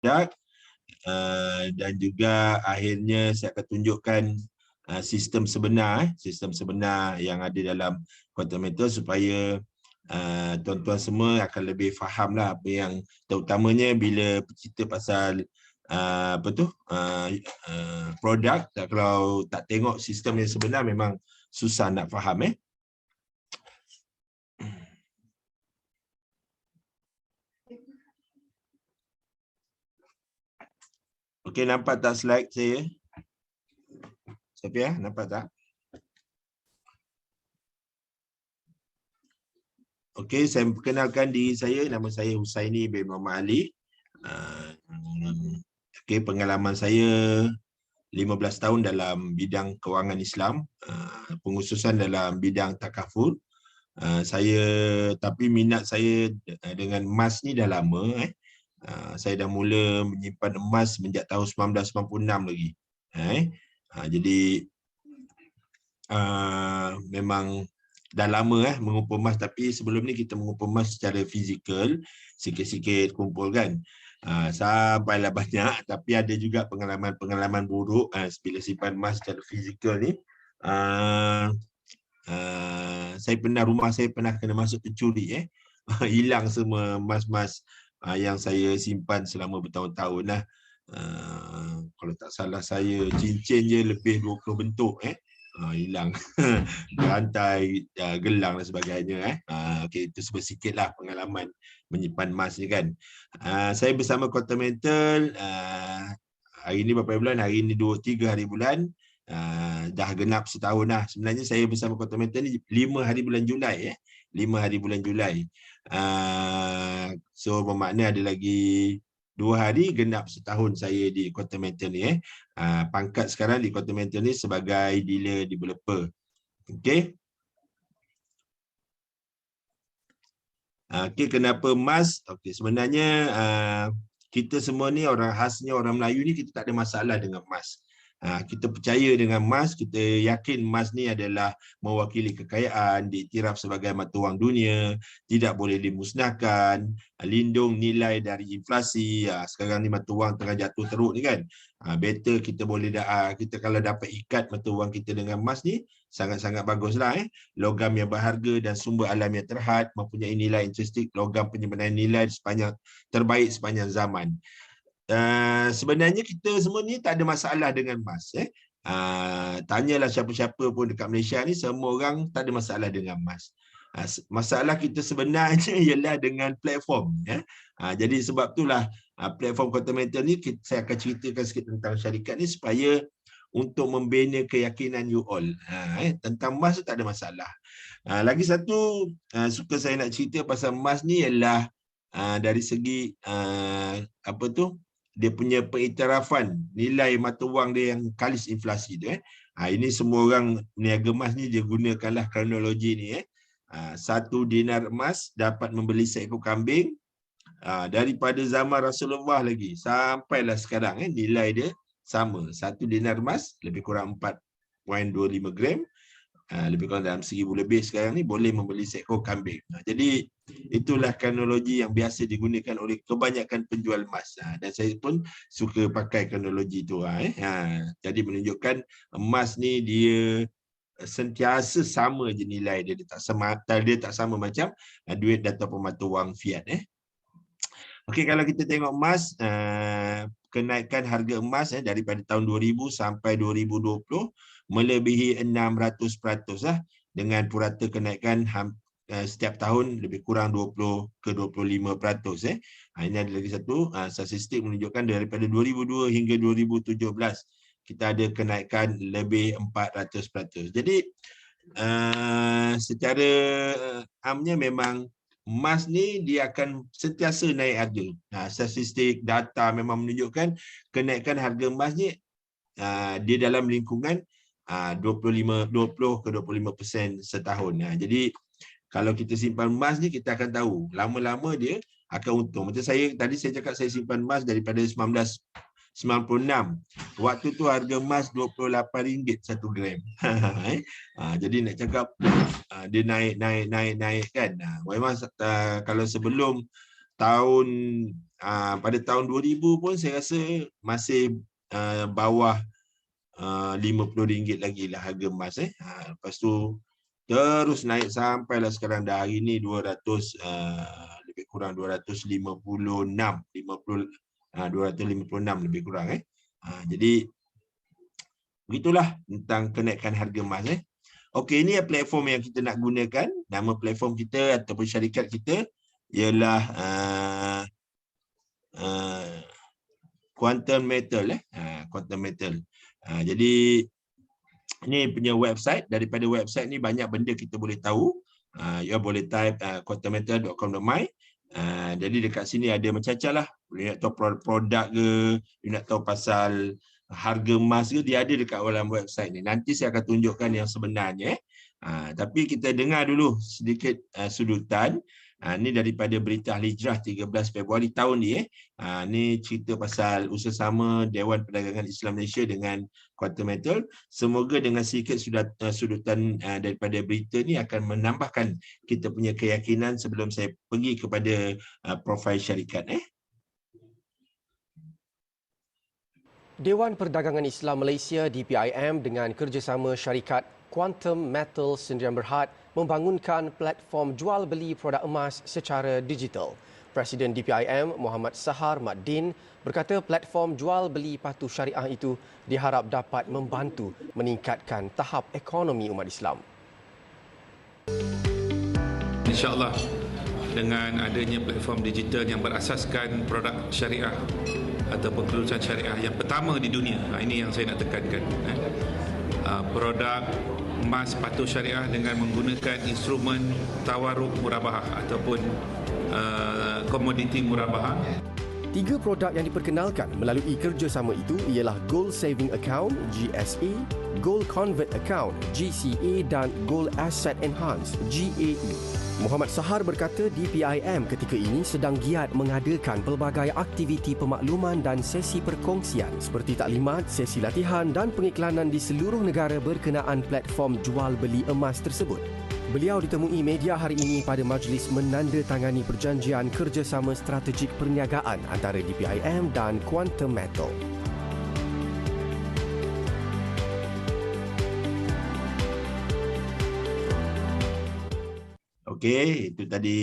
dan juga akhirnya saya akan tunjukkan sistem sebenar yang ada dalam quantum meter supaya tuan-tuan semua akan lebih fahamlah apa yang terutamanya bila cerita pasal produk. Kalau tak tengok sistem yang sebenar memang susah nak faham. Okey, nampak tak slide saya? Sofia, nampak tak? Okey, saya perkenalkan diri saya. Nama saya Husaini bin Muhammad Ali. Okey, pengalaman saya 15 tahun dalam bidang kewangan Islam, pengususan dalam bidang takaful. Tapi minat saya dengan emas ni dah lama. Saya dah mula menyimpan emas sejak tahun 1996 lagi. Jadi memang dah lama mengumpul emas, tapi sebelum ni kita mengumpul emas secara fizikal, sikit-sikit kumpul kan. Sampailah banyak, tapi ada juga pengalaman-pengalaman buruk bila simpan emas secara fizikal ni. Rumah saya pernah kena masuk pencuri. Hilang semua emas-emas yang saya simpan selama bertahun-tahun lah. Kalau tak salah saya cincin je lebih 20 bentuk hilang. Rantai, gelang dan sebagainya. Okay, itu sedikit lah pengalaman menyimpan emas ni kan. Saya bersama Quantum Metal hari ni berapa bulan? Hari ni 3 hari bulan. Dah genap setahun lah. Sebenarnya saya bersama Quantum Metal ni 5 hari bulan Julai. 5 hari bulan Julai. So bermakna ada lagi 2 hari genap setahun saya di Quantum Metal ni. Pangkat sekarang di Quantum Metal ni sebagai dealer developer. Okey. Okey, kenapa emas? Okey, sebenarnya kita semua ni khasnya orang Melayu ni kita tak ada masalah dengan emas. Kita percaya dengan emas, kita yakin emas ni adalah mewakili kekayaan, diiktiraf sebagai mata wang dunia, tidak boleh dimusnahkan, lindung nilai dari inflasi. Sekarang ni mata wang tengah jatuh teruk ni kan. Better kita boleh kita kalau dapat ikat mata wang kita dengan emas ni sangat-sangat baguslah. Logam yang berharga dan sumber alam yang terhad, mempunyai nilai intrinsikik, logam penyimpanan nilai terbaik sepanjang zaman. Sebenarnya kita semua ni tak ada masalah dengan emas. Tanyalah siapa-siapa pun dekat Malaysia ni, semua orang tak ada masalah dengan emas. Masalah kita sebenarnya ialah dengan platform. Jadi sebab itulah platform Quantum Metal ni saya akan ceritakan sikit tentang syarikat ni supaya untuk membina keyakinan you all. Tentang emas tu tak ada masalah. Lagi satu suka saya nak cerita pasal emas ni ialah dari segi dia punya pengiktirafan nilai mata wang dia yang kalis inflasi tu. Ini semua orang niaga emas ni dia gunakanlah kronologi ni. 1 dinar emas dapat membeli seekor kambing. Daripada zaman Rasulullah lagi sampailah sekarang nilai dia sama. 1 dinar emas lebih kurang 4.25 gram. Lebih kurang dalam 1,000 lebih sekarang ni boleh membeli seekor kambing. Jadi itulah kronologi yang biasa digunakan oleh kebanyakan penjual emas. Dan saya pun suka pakai kronologi tu. Jadi menunjukkan emas ni dia sentiasa sama je nilai dia. Dia tak sama macam duit ataupun mata wang fiat. Okey, kalau kita tengok emas, kenaikan harga emas daripada tahun 2000 sampai 2020 melebihi 600% dengan purata kenaikan setiap tahun lebih kurang 20 ke 25%. Ini ada lagi satu statistik menunjukkan daripada 2002 hingga 2017 kita ada kenaikan lebih 400%. Jadi secara amnya memang emas ni dia akan sentiasa naik harga. Statistik data memang menunjukkan kenaikan harga emas ni dia dalam lingkungan 20 ke 25% setahun. Jadi kalau kita simpan emas ni kita akan tahu lama-lama dia akan untung. Macam tadi saya cakap saya simpan emas daripada 1996. Waktu tu harga emas RM28 1 gram. Jadi nak cakap dia naik kan. Memang kalau sebelum pada tahun 2000 pun saya rasa masih bawah RM50 lagi lah harga emas. Lepas tu terus naik sampailah sekarang dah hari ni 200, lebih kurang 256 lebih kurang. Jadi begitulah tentang kenaikan harga emas. Okey, ini platform yang kita nak gunakan. Nama platform kita ataupun syarikat kita ialah Quantum Metal. Quantum Metal. Jadi ini punya website. Daripada website ni banyak benda kita boleh tahu. You boleh type quantummetal.com.my. Jadi dekat sini ada macam-macam lah. You nak tahu produk ke, you nak tahu pasal harga emas ke, dia ada dekat dalam website ni. Nanti saya akan tunjukkan yang sebenarnya. Tapi kita dengar dulu sedikit sudutan. Ini daripada Berita Ahli Hijrah 13 Februari tahun ni. Ini cerita pasal usaha-sama Dewan Perdagangan Islam Malaysia dengan Quantum Metal. Semoga dengan sedikit sudutan daripada berita ni akan menambahkan kita punya keyakinan sebelum saya pergi kepada profil syarikat. Dewan Perdagangan Islam Malaysia DPIM dengan kerjasama syarikat Quantum Metal Sdn Bhd membangunkan platform jual beli produk emas secara digital. Presiden DPIM Muhammad Sahar Mat Din berkata platform jual beli patuh syariah itu diharap dapat membantu meningkatkan tahap ekonomi umat Islam. InsyaAllah dengan adanya platform digital yang berasaskan produk syariah ataupun kelulusan syariah yang pertama di dunia, ini yang saya nak tekankan. Produk emas patuh syariah dengan menggunakan instrumen tawaruk murabahah ataupun komoditi murabahah. 3 produk yang diperkenalkan melalui kerjasama itu ialah Gold Saving Account GSA, Gold Convert Account GCA dan Gold Asset Enhance GAE. Muhammad Sahar berkata DPIM ketika ini sedang giat mengadakan pelbagai aktiviti pemakluman dan sesi perkongsian seperti taklimat, sesi latihan dan pengiklanan di seluruh negara berkenaan platform jual beli emas tersebut. Beliau ditemui media hari ini pada majlis menandatangani perjanjian kerjasama strategik perniagaan antara DPIM dan Quantum Metal. Okey, itu tadi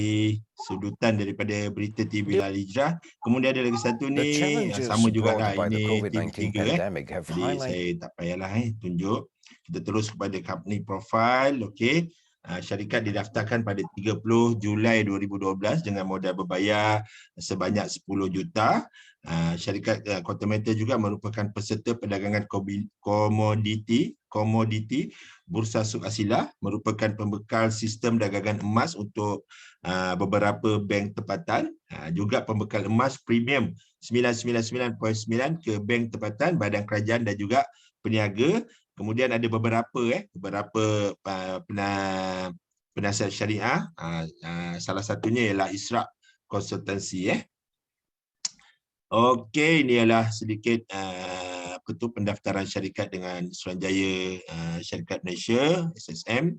sudutan daripada berita TV Ahli Hijrah. Kemudian ada lagi satu ni, sama juga lah. Ini TV3. Jadi saya tak payahlah tunjuk. Kita terus kepada company profile. Okey. Syarikat didaftarkan pada 30 Julai 2012 dengan modal berbayar sebanyak 10 juta. Syarikat Quantum Metal juga merupakan peserta perdagangan komoditi Bursa Suk Asilah, merupakan pembekal sistem dagangan emas untuk beberapa bank tempatan, juga pembekal emas premium 999.9 ke bank tempatan, badan kerajaan dan juga peniaga. Kemudian ada beberapa penasihat syariah. Salah satunya ialah Israq Konsultansi. Okey, ini adalah sedikit pendaftaran syarikat dengan Suruhanjaya Syarikat Malaysia SSM.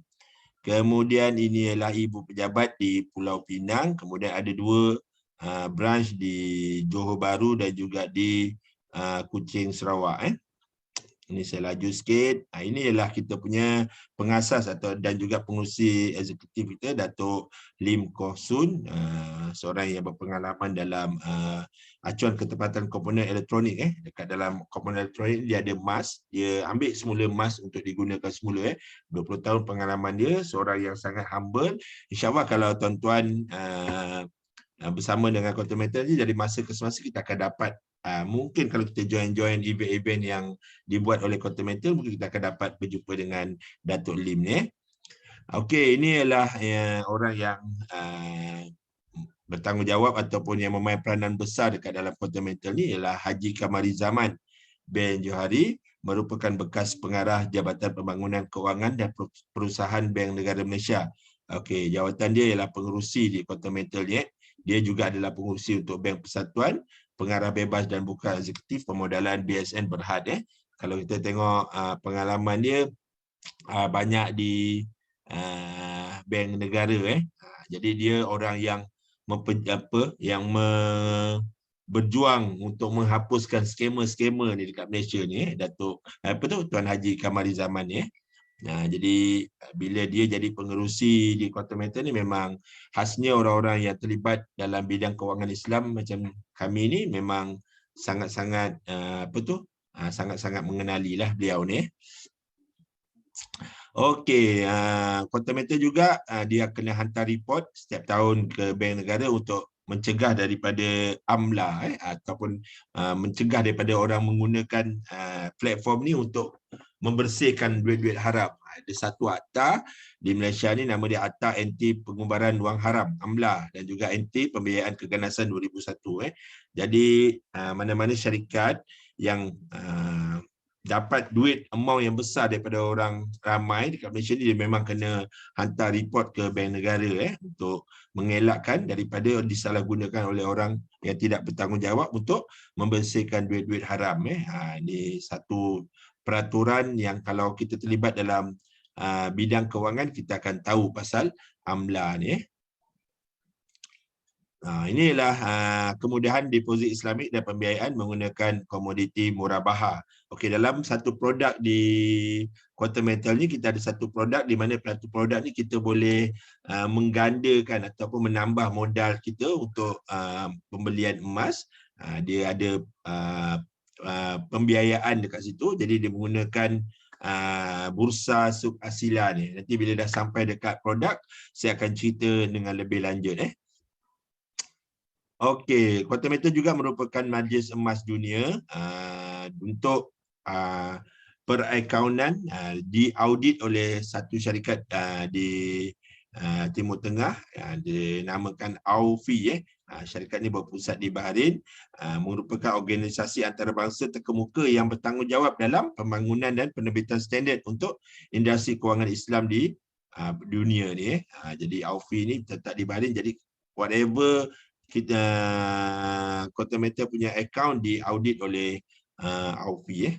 Kemudian ini ialah ibu pejabat di Pulau Pinang. Kemudian ada 2 branch di Johor Bahru dan juga di Kuching Sarawak. Ini saya laju sikit. Ini ialah kita punya pengasas dan juga pengurusi eksekutif kita, Datuk Lim Koh Sun, seorang yang berpengalaman dalam acuan ketepatan komponen elektronik. Dekat dalam komponen elektronik dia ada emas. Dia ambil semula emas untuk digunakan semula. 20 tahun pengalaman dia, seorang yang sangat humble. InsyaAllah kalau tuan-tuan bersama dengan Quantum Metal ni, dari masa ke semasa kita akan dapat mungkin kalau kita join event-event yang dibuat oleh Quantum Metal, mungkin kita akan dapat berjumpa dengan Datuk Lim ni. Okey, ini adalah orang yang bertanggungjawab ataupun yang memain peranan besar dekat dalam Quantum Metal ni ialah Haji Kamarizaman bin Johari, merupakan bekas pengarah Jabatan Pembangunan Kewangan dan Perusahaan Bank Negara Malaysia. Okey, jawatan dia ialah pengerusi di Quantum Metal ni. Dia juga adalah pengerusi untuk Bank Persatuan, pengarah bebas dan bukan eksekutif pemodalan BSN Berhad. Kalau kita tengok pengalaman dia banyak di bank negara. Jadi dia orang yang berjuang untuk menghapuskan skema-skema ni dekat Malaysia ni, Datuk Tuan Haji Kamari Zaman ni. Jadi bila dia jadi pengerusi di Kuala Meter ni, memang khasnya orang-orang yang terlibat dalam bidang kewangan Islam macam kami ni memang sangat-sangat sangat-sangat mengenalilah beliau ni. Okey, Kuala Meter juga dia kena hantar report setiap tahun ke Bank Negara untuk mencegah daripada amla ataupun mencegah daripada orang menggunakan platform ni untuk membersihkan duit-duit haram. Ada satu akta di Malaysia ni, nama dia Akta Anti Pengubaran Wang Haram, AMLA, dan juga Anti Pembiayaan Keganasan 2001. Jadi mana-mana syarikat yang dapat duit amount yang besar daripada orang ramai dekat Malaysia ni, dia memang kena hantar report ke Bank Negara untuk mengelakkan daripada disalahgunakan oleh orang yang tidak bertanggungjawab untuk membersihkan duit-duit haram. Ini satu peraturan yang kalau kita terlibat dalam bidang kewangan, kita akan tahu pasal AMLA ni. Inilah kemudahan deposit Islamik dan pembiayaan menggunakan komoditi murabaha. Okey, dalam satu produk di Quantum Metal ni, kita ada satu produk di mana satu produk ni kita boleh menggandakan ataupun menambah modal kita untuk pembelian emas. Dia ada pembiayaan dekat situ, jadi dia menggunakan bursa suk asila ni. Nanti bila dah sampai dekat produk, saya akan cerita dengan lebih lanjut. Okey, Quantum Metal juga merupakan majlis emas dunia untuk perakaunan, diaudit oleh satu syarikat di Timur Tengah, dinamakan AUFI. Syarikat ini berpusat di Bahrain, merupakan organisasi antarabangsa terkemuka yang bertanggungjawab dalam pembangunan dan penerbitan standard untuk industri kewangan Islam di dunia ni. Jadi AUFI ni terletak di Bahrain, jadi whatever kita Quantum Metal punya account diaudit oleh AUFI.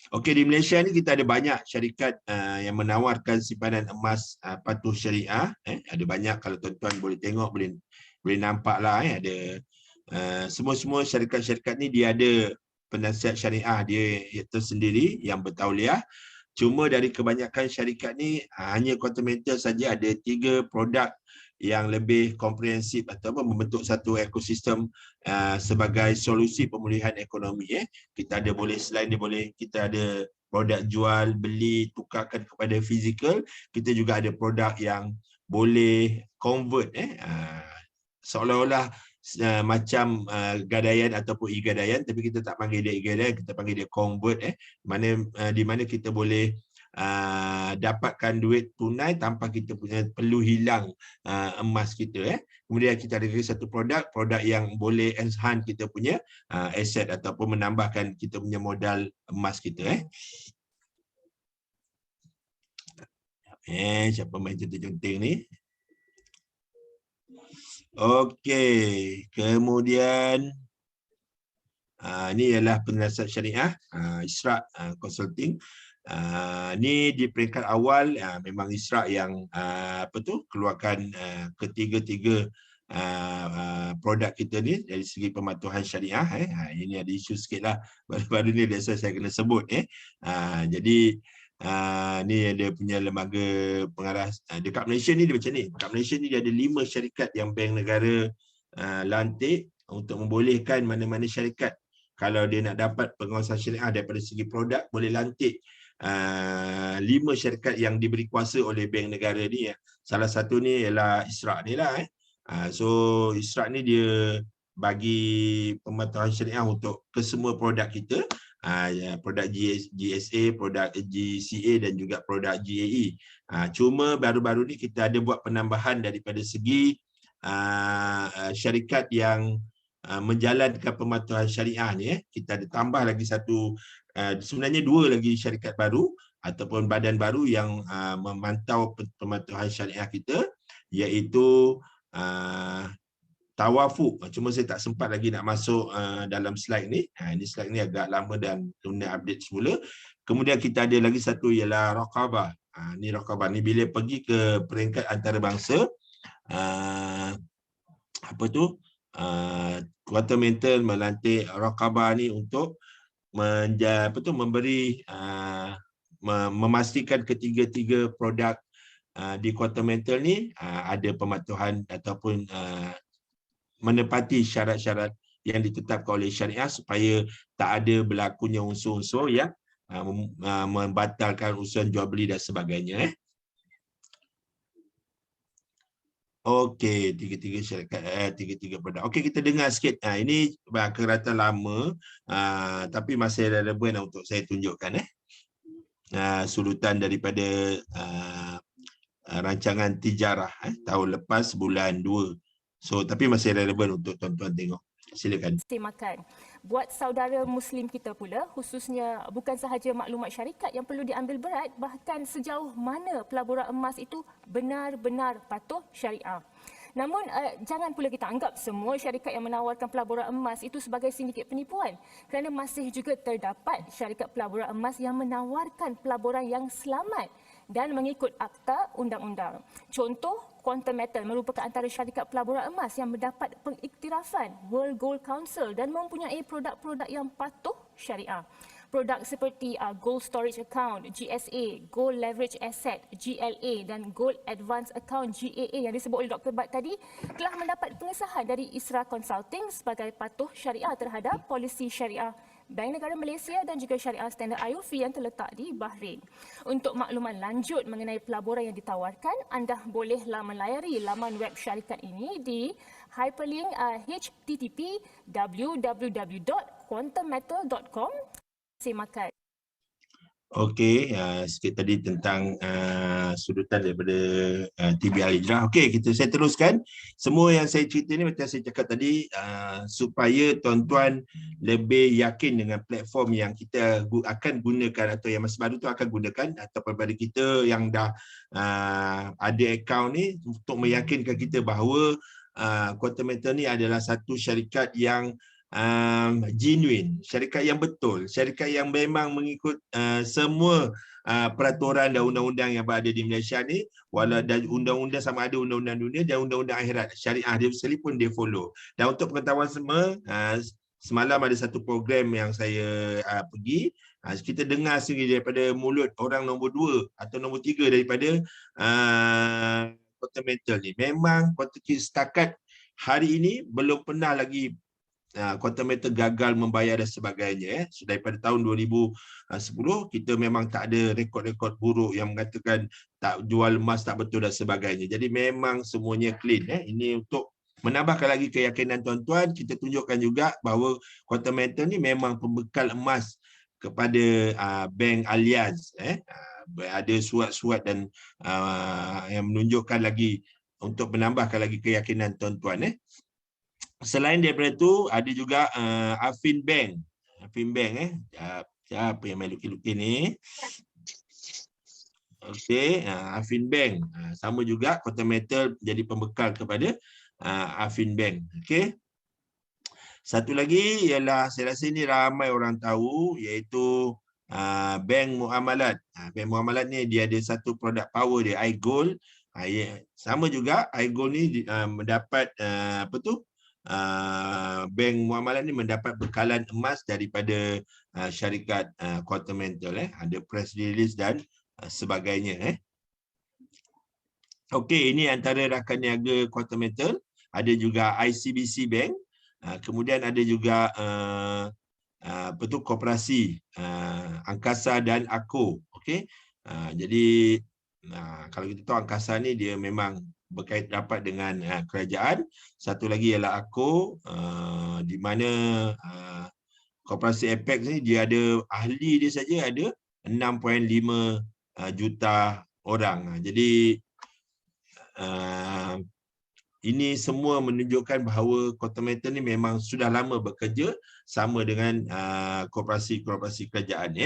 Okey, di Malaysia ni kita ada banyak syarikat yang menawarkan simpanan emas patuh syariah. Ada banyak, kalau tuan-tuan boleh tengok, boleh nampak lah. Ada semua syarikat-syarikat ni dia ada penasihat syariah dia tersendiri yang bertauliah. Cuma dari kebanyakan syarikat ni hanya Quantum Metal saja ada 3 produk yang lebih komprehensif ataupun membentuk satu ekosistem sebagai solusi pemulihan ekonomi. Kita ada selain dia boleh, kita ada produk jual, beli, tukarkan kepada fizikal, kita juga ada produk yang boleh convert seolah-olah macam gadaian ataupun e-gadaian, tapi kita tak panggil dia e-gadaian, kita panggil dia convert, di mana kita boleh dapatkan duit tunai tanpa kita perlu hilang emas kita. Kemudian kita ada satu produk yang boleh enhance kita punya aset ataupun menambahkan kita punya modal emas kita. Siapa main conting ni? Okey, kemudian ini ialah penasihat syariah Ishraq Consulting. Ni di peringkat awal memang Ishraq yang keluarkan ketiga-tiga produk kita ni dari segi pematuhan syariah. Ini ada isu sikit lah baru-baru ni, biasa saya kena sebut. Jadi ni ada punya lembaga pengarah dekat Malaysia ni dia macam ni. Dekat Malaysia ni dia ada 5 syarikat yang Bank Negara lantik untuk membolehkan mana-mana syarikat kalau dia nak dapat pengawasan syariah daripada segi produk, boleh lantik 5 syarikat yang diberi kuasa oleh Bank Negara ni. Salah satu ni ialah Ishraq ni lah. So Ishraq ni dia bagi pematuhan syariah untuk ke semua produk kita, produk GSA, produk GCA dan juga produk GAE. Cuma baru-baru ni kita ada buat penambahan daripada segi syarikat yang menjalankan pematuhan syariah ni. Kita ada tambah lagi satu, sebenarnya 2 lagi syarikat baru ataupun badan baru yang memantau pematuhan syariah kita, iaitu Tawafuk. Cuma saya tak sempat lagi nak masuk dalam slide ni. Ini slide ni agak lama dan kena update semula. Kemudian kita ada lagi satu ialah Raqabah. Ni Raqabah ni bila pergi ke peringkat antarabangsa, apa tu, Quantimeter melantik Raqabah ni untuk memberi memastikan ketiga-tiga produk di Quantimeter ni ada pematuhan ataupun menepati syarat-syarat yang ditetapkan oleh syariah supaya tak ada berlakunya unsur-unsur yang membatalkan urusan jual beli dan sebagainya. Okey, tiga-tiga syarikat, tiga-tiga produk. Okey, kita dengar sikit. Ini kereta lama, tapi masih relevan untuk saya tunjukkan. Sulutan daripada rancangan tijarah tahun lepas bulan 2. So, tapi masih relevan untuk tuan-tuan tengok. Silakan. Makan. Buat saudara Muslim kita pula, khususnya bukan sahaja maklumat syarikat yang perlu diambil berat, bahkan sejauh mana pelaburan emas itu benar-benar patuh syariah. Namun, jangan pula kita anggap semua syarikat yang menawarkan pelaburan emas itu sebagai sindiket penipuan, kerana masih juga terdapat syarikat pelaburan emas yang menawarkan pelaburan yang selamat dan mengikut akta undang-undang. Contoh, Quantum Metal merupakan antara syarikat pelaburan emas yang mendapat pengiktirafan World Gold Council dan mempunyai produk-produk yang patuh syariah. Produk seperti Gold Storage Account, GSA, Gold Leverage Asset, GLA dan Gold Advance Account, GAA yang disebut oleh Dr. Bat tadi telah mendapat pengesahan dari ISRA Consulting sebagai patuh syariah terhadap polisi syariah Bank Negara Malaysia dan juga syariah standard IOF yang terletak di Bahrain. Untuk makluman lanjut mengenai pelaburan yang ditawarkan, anda bolehlah melayari laman web syarikat ini di hyperlink http://www.quantummetal.com. Simakan. Okey, sikit tadi tentang sudutan daripada TV Al-Hijrah. Okey, saya teruskan. Semua yang saya cerita ni macam saya cakap tadi, supaya tuan-tuan lebih yakin dengan platform yang kita akan gunakan atau yang masih baru tu akan gunakan, atau pada kita yang dah ada akaun ni, untuk meyakinkan kita bahawa Quantimeter ni adalah satu syarikat yang genuine, syarikat yang betul, syarikat yang memang mengikut semua peraturan dan undang-undang yang berada di Malaysia ni, walau dan undang-undang sama ada undang-undang dunia dan undang-undang akhirat, syariah dia sekalipun dia follow. Dan untuk pengetahuan semua, semalam ada satu program yang saya pergi, kita dengar sendiri daripada mulut orang nombor 2 atau nombor 3 daripada Quantimeter ni. Memang setakat hari ini belum pernah lagi Quantimeter gagal membayar dan sebagainya. So, daripada tahun 2010 kita memang tak ada rekod-rekod buruk yang mengatakan tak jual emas tak betul dan sebagainya. Jadi memang semuanya clean. Ini untuk menambahkan lagi keyakinan tuan-tuan, kita tunjukkan juga bahawa Quantimeter ni memang pembekal emas kepada Bank Allianz. Ada surat-surat dan yang menunjukkan lagi untuk menambahkan lagi keyakinan tuan-tuan. Selain daripada itu, ada juga Affin Bank. Affin Bank, siapa yang main lukis-lukis ni? Okey, Affin Bank. Sama juga, Quantimeter jadi pembekal kepada Affin Bank. Okey. Satu lagi ialah, saya rasa ini ramai orang tahu, iaitu Bank Muamalat. Bank Muamalat ni dia ada satu produk power dia, iGold. Sama juga, iGold ni mendapat Bank Muamalat ni mendapat bekalan emas daripada syarikat Quantimeter. Ada press release dan sebagainya. Okey, ini antara rakan niaga Quantimeter. Ada juga ICBC Bank. Kemudian ada juga Koperasi Angkasa dan Ako. Okey. Jadi kalau kita tahu Angkasa ni dia memang berkait rapat dengan kerajaan. Satu lagi ialah Ako, di mana Koperasi Apex ni dia ada ahli dia saja ada 6.5 juta orang. Jadi ini semua menunjukkan bahawa Quantimeter ni memang sudah lama bekerja sama dengan koperasi-koperasi kerajaan.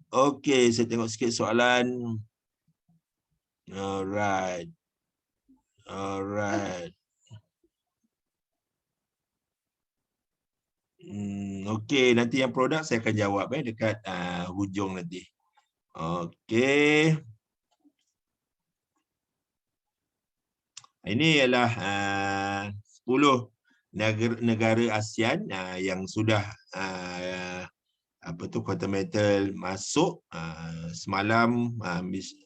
Okey, saya tengok sikit soalan. Alright. Okey, nanti yang produk saya akan jawab dekat hujung nanti. Okey. Ini ialah 10 negara ASEAN yang sudah quantum metal masuk. Semalam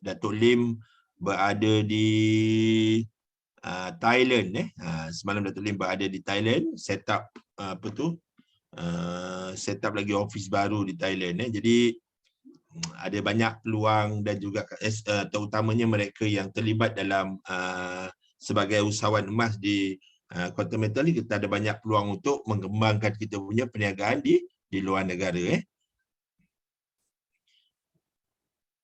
Datuk Lim berada di Thailand. Semalam Datuk Lim berada di Thailand, set up set up lagi office baru di Thailand. Jadi ada banyak peluang dan juga terutamanya mereka yang terlibat dalam sebagai usahawan emas di quantum metal ni, kita ada banyak peluang untuk mengembangkan kita punya perniagaan di luar negara.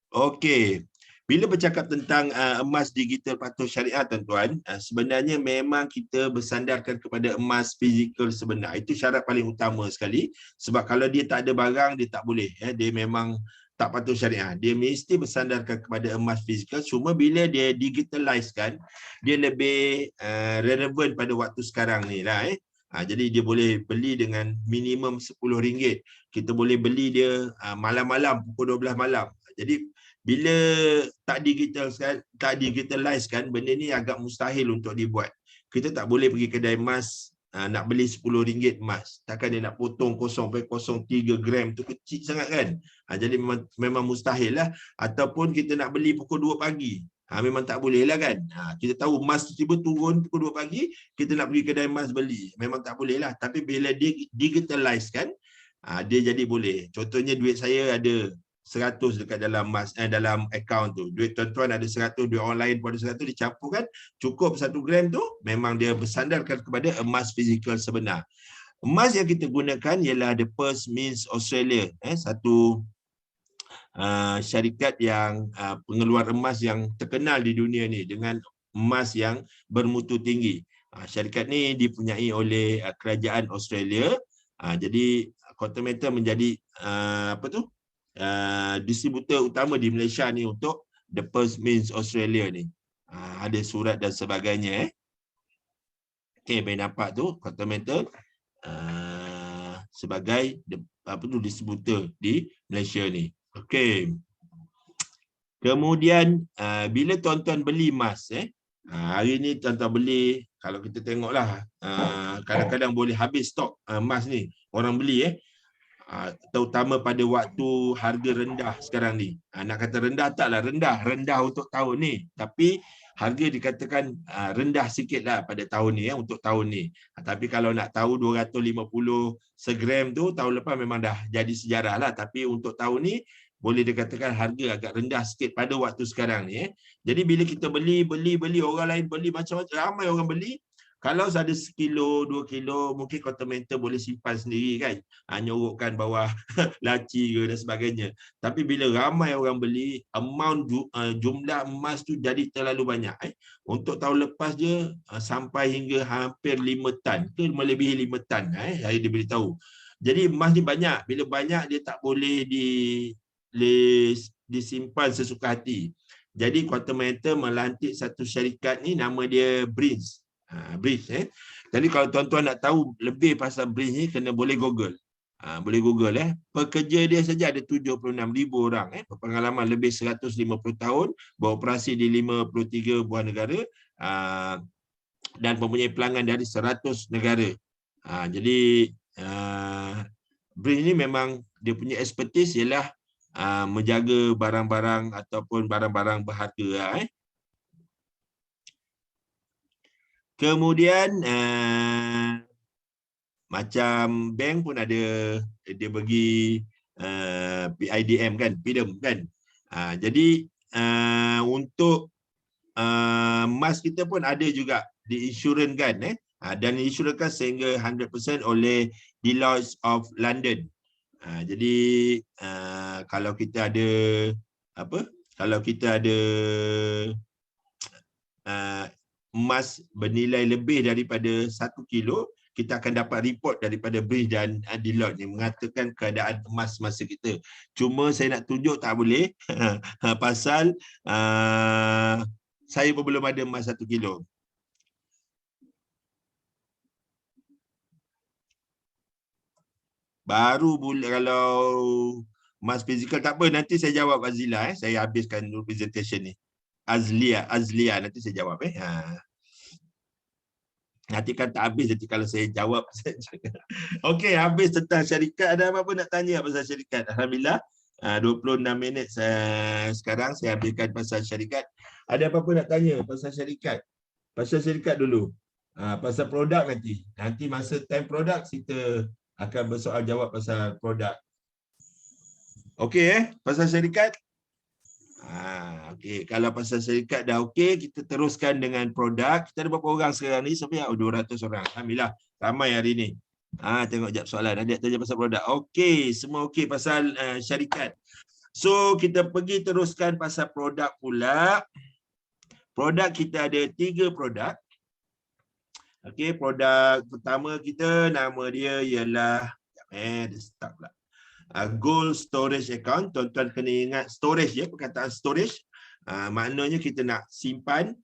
Okey. Bila bercakap tentang emas digital patuh syariah, tuan-tuan, sebenarnya memang kita bersandarkan kepada emas fizikal sebenar. Itu syarat paling utama sekali. Sebab kalau dia tak ada barang, dia tak boleh. Dia memang tak patuh syariah. Dia mesti bersandarkan kepada emas fizikal. Cuma bila dia digitalize kan, dia lebih relevan pada waktu sekarang ni lah. Jadi dia boleh beli dengan minimum RM10. Kita boleh beli dia malam-malam pukul 12 malam. Jadi bila tak digitalize kan, benda ni agak mustahil untuk dibuat. Kita tak boleh pergi kedai emas nak beli RM10 emas. Takkan dia nak potong 0.03 gram tu, kecil sangat kan. Jadi memang mustahil lah. Ataupun kita nak beli pukul 2 pagi. Memang tak boleh lah kan. Kita tahu emas tiba turun pukul 2 pagi, kita nak pergi kedai emas beli. Memang tak boleh lah. Tapi bila dia digitalize kan, dia jadi boleh. Contohnya duit saya ada 100 dekat dalam dalam akaun tu. Duit tuan-tuan ada 100, duit orang lain pun ada 100, dicampurkan, cukup 1 gram tu, memang dia bersandarkan kepada emas fizikal sebenar. Emas yang kita gunakan ialah The Perth Mint Australia, satu syarikat yang pengeluar emas yang terkenal di dunia ni dengan emas yang bermutu tinggi. Syarikat ni dipunyai oleh kerajaan Australia. Jadi Quantum Metal menjadi distributor utama di Malaysia ni untuk The Perth Mint Australia ni. Ada surat dan sebagainya. Okey, boleh nampak tu Quantum Metal sebagai distributor di Malaysia ni. Okey. Kemudian bila tuan-tuan beli emas, hari ni tuan-tuan beli, kalau kita tengoklah kadang-kadang boleh habis stok emas ni. Orang beli terutama pada waktu harga rendah sekarang ni. Nak kata rendah taklah rendah untuk tahun ni, tapi harga dikatakan rendah sikit lah pada tahun ni untuk tahun ni. Tapi kalau nak tahu 250 segram tu tahun lepas memang dah jadi sejarah lah, tapi untuk tahun ni boleh dikatakan harga agak rendah sikit pada waktu sekarang ni. Jadi bila kita beli, orang lain beli macam-macam, ramai orang beli. Kalau ada 1 kilo, 2 kilo, mungkin Quantum Metal boleh simpan sendiri kan. Nyorokkan bawah laci ke dan sebagainya. Tapi bila ramai orang beli, jumlah emas tu jadi terlalu banyak. Untuk tahun lepas je sampai hingga hampir 5 tan ke melebihi 5 tan. Saya diberitahu. Jadi emas ni banyak. Bila banyak dia tak boleh disimpan sesuka hati. Jadi Quantum Metal melantik satu syarikat ni, nama dia Bridge. Jadi kalau tuan-tuan nak tahu lebih pasal Bridge ni, kena boleh Google. Boleh Google. Pekerja dia saja ada 76,000 orang. Berpengalaman lebih 150 tahun, beroperasi di 53 buah negara dan mempunyai pelanggan dari 100 negara. Jadi Bridge ni memang dia punya expertise ialah menjaga barang-barang ataupun barang-barang berharga. Kemudian macam bank pun ada, dia bagi PIDM kan, PIDM kan. Jadi untuk emas kita pun ada juga diinsurans kan, dan diinsuraskan sehingga 100% oleh Deloitte of London. Jadi kalau kita ada emas bernilai lebih daripada 1 kilo, kita akan dapat report daripada Bridge dan Deloitte yang mengatakan keadaan emas masa kita. Cuma saya nak tunjuk tak boleh pasal saya pun belum ada emas 1 kilo. Baru kalau emas fizikal tak apa, nanti saya jawab Azila. Saya habiskan dulu presentation ni. Azlia nanti saya jawab. Nanti kan tak habis nanti kalau saya jawab. Okey, habis tentang syarikat. Ada apa-apa nak tanya pasal syarikat? Alhamdulillah. 26 minit sekarang saya habiskan pasal syarikat. Ada apa-apa nak tanya pasal syarikat? Pasal syarikat dulu. Pasal produk nanti. Nanti masa time produk kita akan bersoal jawab pasal produk. Okey pasal syarikat? Okey, kalau pasal syarikat dah okey, kita teruskan dengan produk. Kita ada berapa orang sekarang ni? Sampai 200 orang. Alhamdulillah, ramai hari ni. Tengok jap soalan. Adik tanya pasal produk. Okey, semua okey pasal syarikat. So, kita pergi teruskan pasal produk pula. Produk kita ada 3 produk. Okey, produk pertama kita nama dia ialah dia start pula. Gold storage account. Tuan-tuan kena ingat storage ya, perkataan storage. Maknanya kita nak simpan,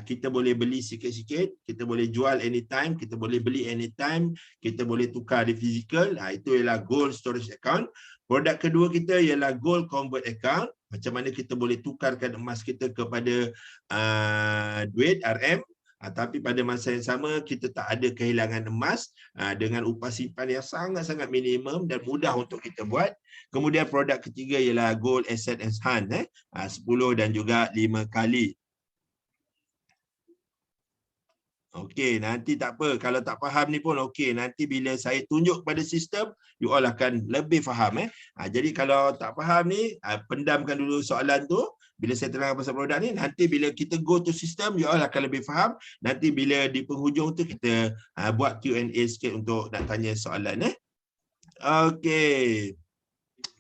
kita boleh beli sikit-sikit, kita boleh jual anytime, kita boleh beli anytime, kita boleh tukar di fizikal. Itu ialah gold storage account. Produk kedua kita ialah gold convert account. Macam mana kita boleh tukarkan emas kita kepada duit RM. Tapi pada masa yang sama kita tak ada kehilangan emas dengan upah simpan yang sangat-sangat minimum dan mudah untuk kita buat. Kemudian produk ketiga ialah Gold Asset Enhance 10 dan juga 5 kali. Okey, nanti tak apa. Kalau tak faham ni pun okey. Nanti bila saya tunjuk pada sistem, you all akan lebih faham. Jadi kalau tak faham ni, pendamkan dulu soalan tu. Bila saya terangkan pasal produk ni, nanti bila kita go to system, you all akan lebih faham. Nanti bila di penghujung tu, kita buat Q&A sikit untuk nak tanya soalan. Okey.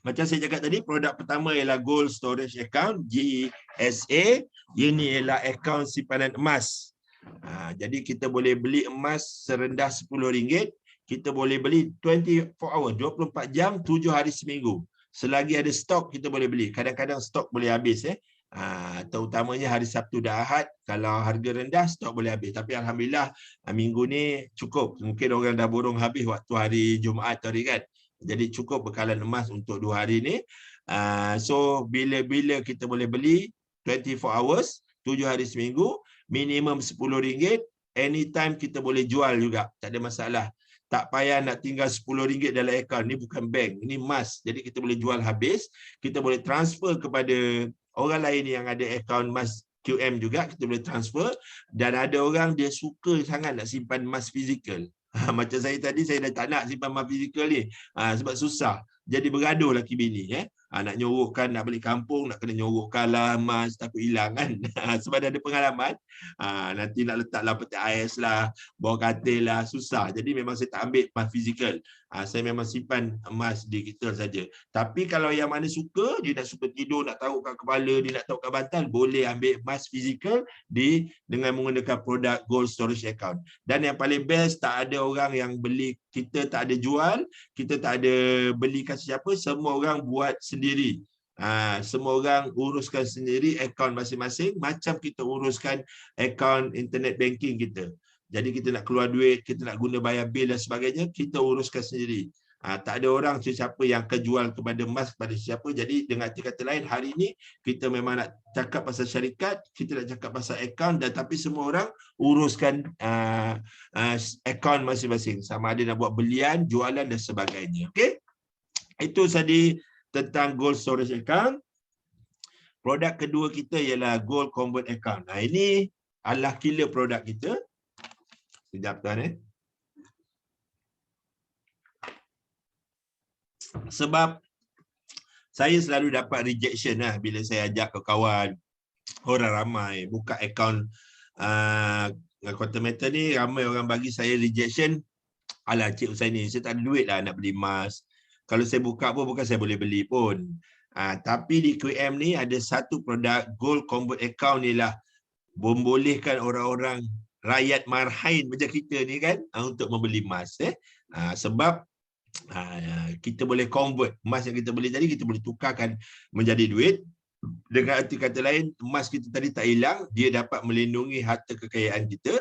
Macam saya cakap tadi, produk pertama ialah Gold Storage Account, GSA. Ini ialah akaun simpanan emas. Jadi kita boleh beli emas serendah RM10. Kita boleh beli 24 hour, 24 jam, 7 hari seminggu. Selagi ada stok kita boleh beli. Kadang-kadang stok boleh habis. Terutamanya hari Sabtu dan Ahad. Kalau harga rendah stok boleh habis. Tapi Alhamdulillah minggu ni cukup. Mungkin orang dah borong habis waktu hari Jumaat tadi kan. Jadi cukup bekalan emas untuk 2 hari ni. So bila-bila kita boleh beli 24 hours, 7 hari seminggu. Minimum RM10, anytime kita boleh jual juga, tak ada masalah. Tak payah nak tinggal RM10 dalam akaun, ni bukan bank, ini emas. Jadi kita boleh jual habis, kita boleh transfer kepada orang lain yang ada akaun emas QM juga, kita boleh transfer. Dan ada orang dia suka sangat nak simpan emas fizikal. Macam saya tadi, saya dah tak nak simpan emas fizikal ni, sebab susah. Jadi bergaduh laki bini. Nak nyorokkan, nak balik kampung, nak kena nyorokkan lah emas, takut hilang kan. Sebab dah ada pengalaman, nanti nak letak lah peti ais lah, bawah katil lah, susah. Jadi memang saya tak ambil emas fizikal. Saya memang simpan emas digital saja. Tapi kalau yang mana suka, dia nak suka tidur, nak taruh kat kepala, dia nak taruh kat bantal, boleh ambil emas fizikal dengan menggunakan produk Gold Storage Account. Dan yang paling best, tak ada orang yang beli, kita tak ada jual, kita tak ada belikan siapa, semua orang buat sendiri. Semua orang uruskan sendiri akaun masing-masing, macam kita uruskan akaun internet banking kita. Jadi kita nak keluar duit, kita nak guna bayar bil dan sebagainya, kita uruskan sendiri. Tak ada orang siapa yang akan jual kepada emas kepada siapa. Jadi dengan kata lain, hari ini kita memang nak cakap pasal syarikat, kita nak cakap pasal akaun, dan tapi semua orang uruskan akaun masing-masing. Sama ada nak buat belian, jualan dan sebagainya. Okey? Itu tadi tentang Gold Storage Account. Produk kedua kita ialah Gold Convert Account. Ini adalah killer produk kita. Sekejap tuan. Sebab saya selalu dapat rejection bila saya ajak ke kawan, orang ramai buka akaun Quantum Metal ni, ramai orang bagi saya rejection. Alah Cik Husaini, saya tak ada duit lah nak beli emas. Kalau saya buka pun bukan saya boleh beli pun. Tapi di QM ni ada satu produk Gold Convert Account ni lah, membolehkan orang-orang rakyat marhain macam kita ni kan untuk membeli emas. Sebab kita boleh convert emas yang kita beli tadi, kita boleh tukarkan menjadi duit. Dengan arti kata lain, emas kita tadi tak hilang, dia dapat melindungi harta kekayaan kita.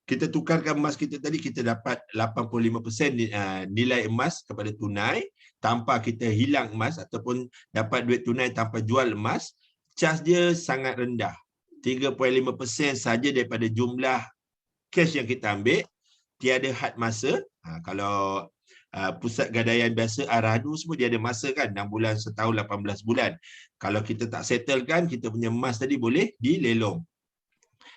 Kita tukarkan emas kita tadi, kita dapat 85% nilai emas kepada tunai tanpa kita hilang emas, ataupun dapat duit tunai tanpa jual emas. Charge dia sangat rendah, 3.5% saja daripada jumlah cash yang kita ambil. tiada had masa. Kalau pusat gadaian biasa Arahnu semua dia ada masa kan, 6 bulan, setahun, 18 bulan. Kalau kita tak settlekan, kita punya emas tadi boleh dilelong.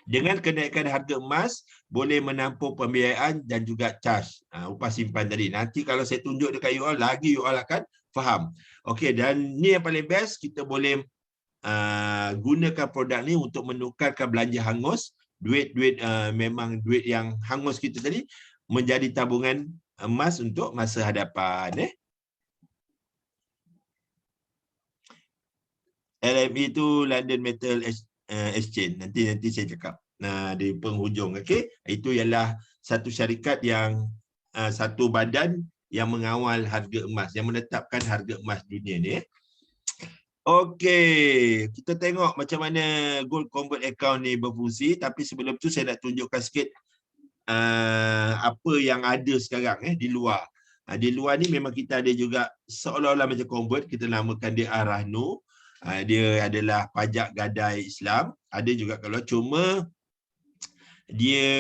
Dengan kenaikan harga emas, boleh menampung pembiayaan dan juga charge upah simpan tadi. Nanti kalau saya tunjuk dekat you all, lagi you all akan faham. Okey, dan ni yang paling best, kita boleh gunakan produk ni untuk menukarkan belanja hangus, duit-duit memang duit yang hangus kita tadi, menjadi tabungan emas untuk masa hadapan. LME itu London Metal Exchange. Nanti saya cakap di penghujung. Okey, itu ialah satu syarikat yang satu badan yang mengawal harga emas, yang menetapkan harga emas dunia ni. Okey, kita tengok macam mana Gold Convert Account ni berfungsi. Tapi sebelum tu saya nak tunjukkan sikit apa yang ada sekarang di luar. Di luar ni memang kita ada juga seolah-olah macam convert, kita namakan dia Arahnu. Dia adalah pajak gadai Islam. Ada juga kalau cuma dia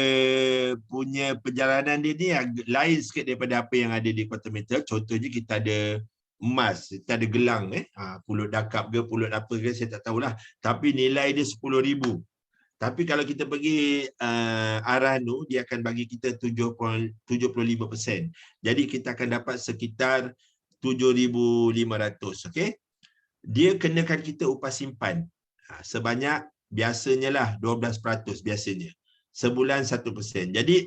punya perjalanan dia ni lain sikit daripada apa yang ada di Kota Metal. Contohnya kita ada emas, kita ada gelang, pulut dakap ke, pulut apa ke, saya tak tahulah. Tapi nilai dia 10,000. Tapi kalau kita pergi Arahnu, dia akan bagi kita 75%. Jadi kita akan dapat sekitar 7,500. Okey. Dia kenakan kita upah simpan sebanyak biasanya lah 12% biasanya. Sebulan 1%. Jadi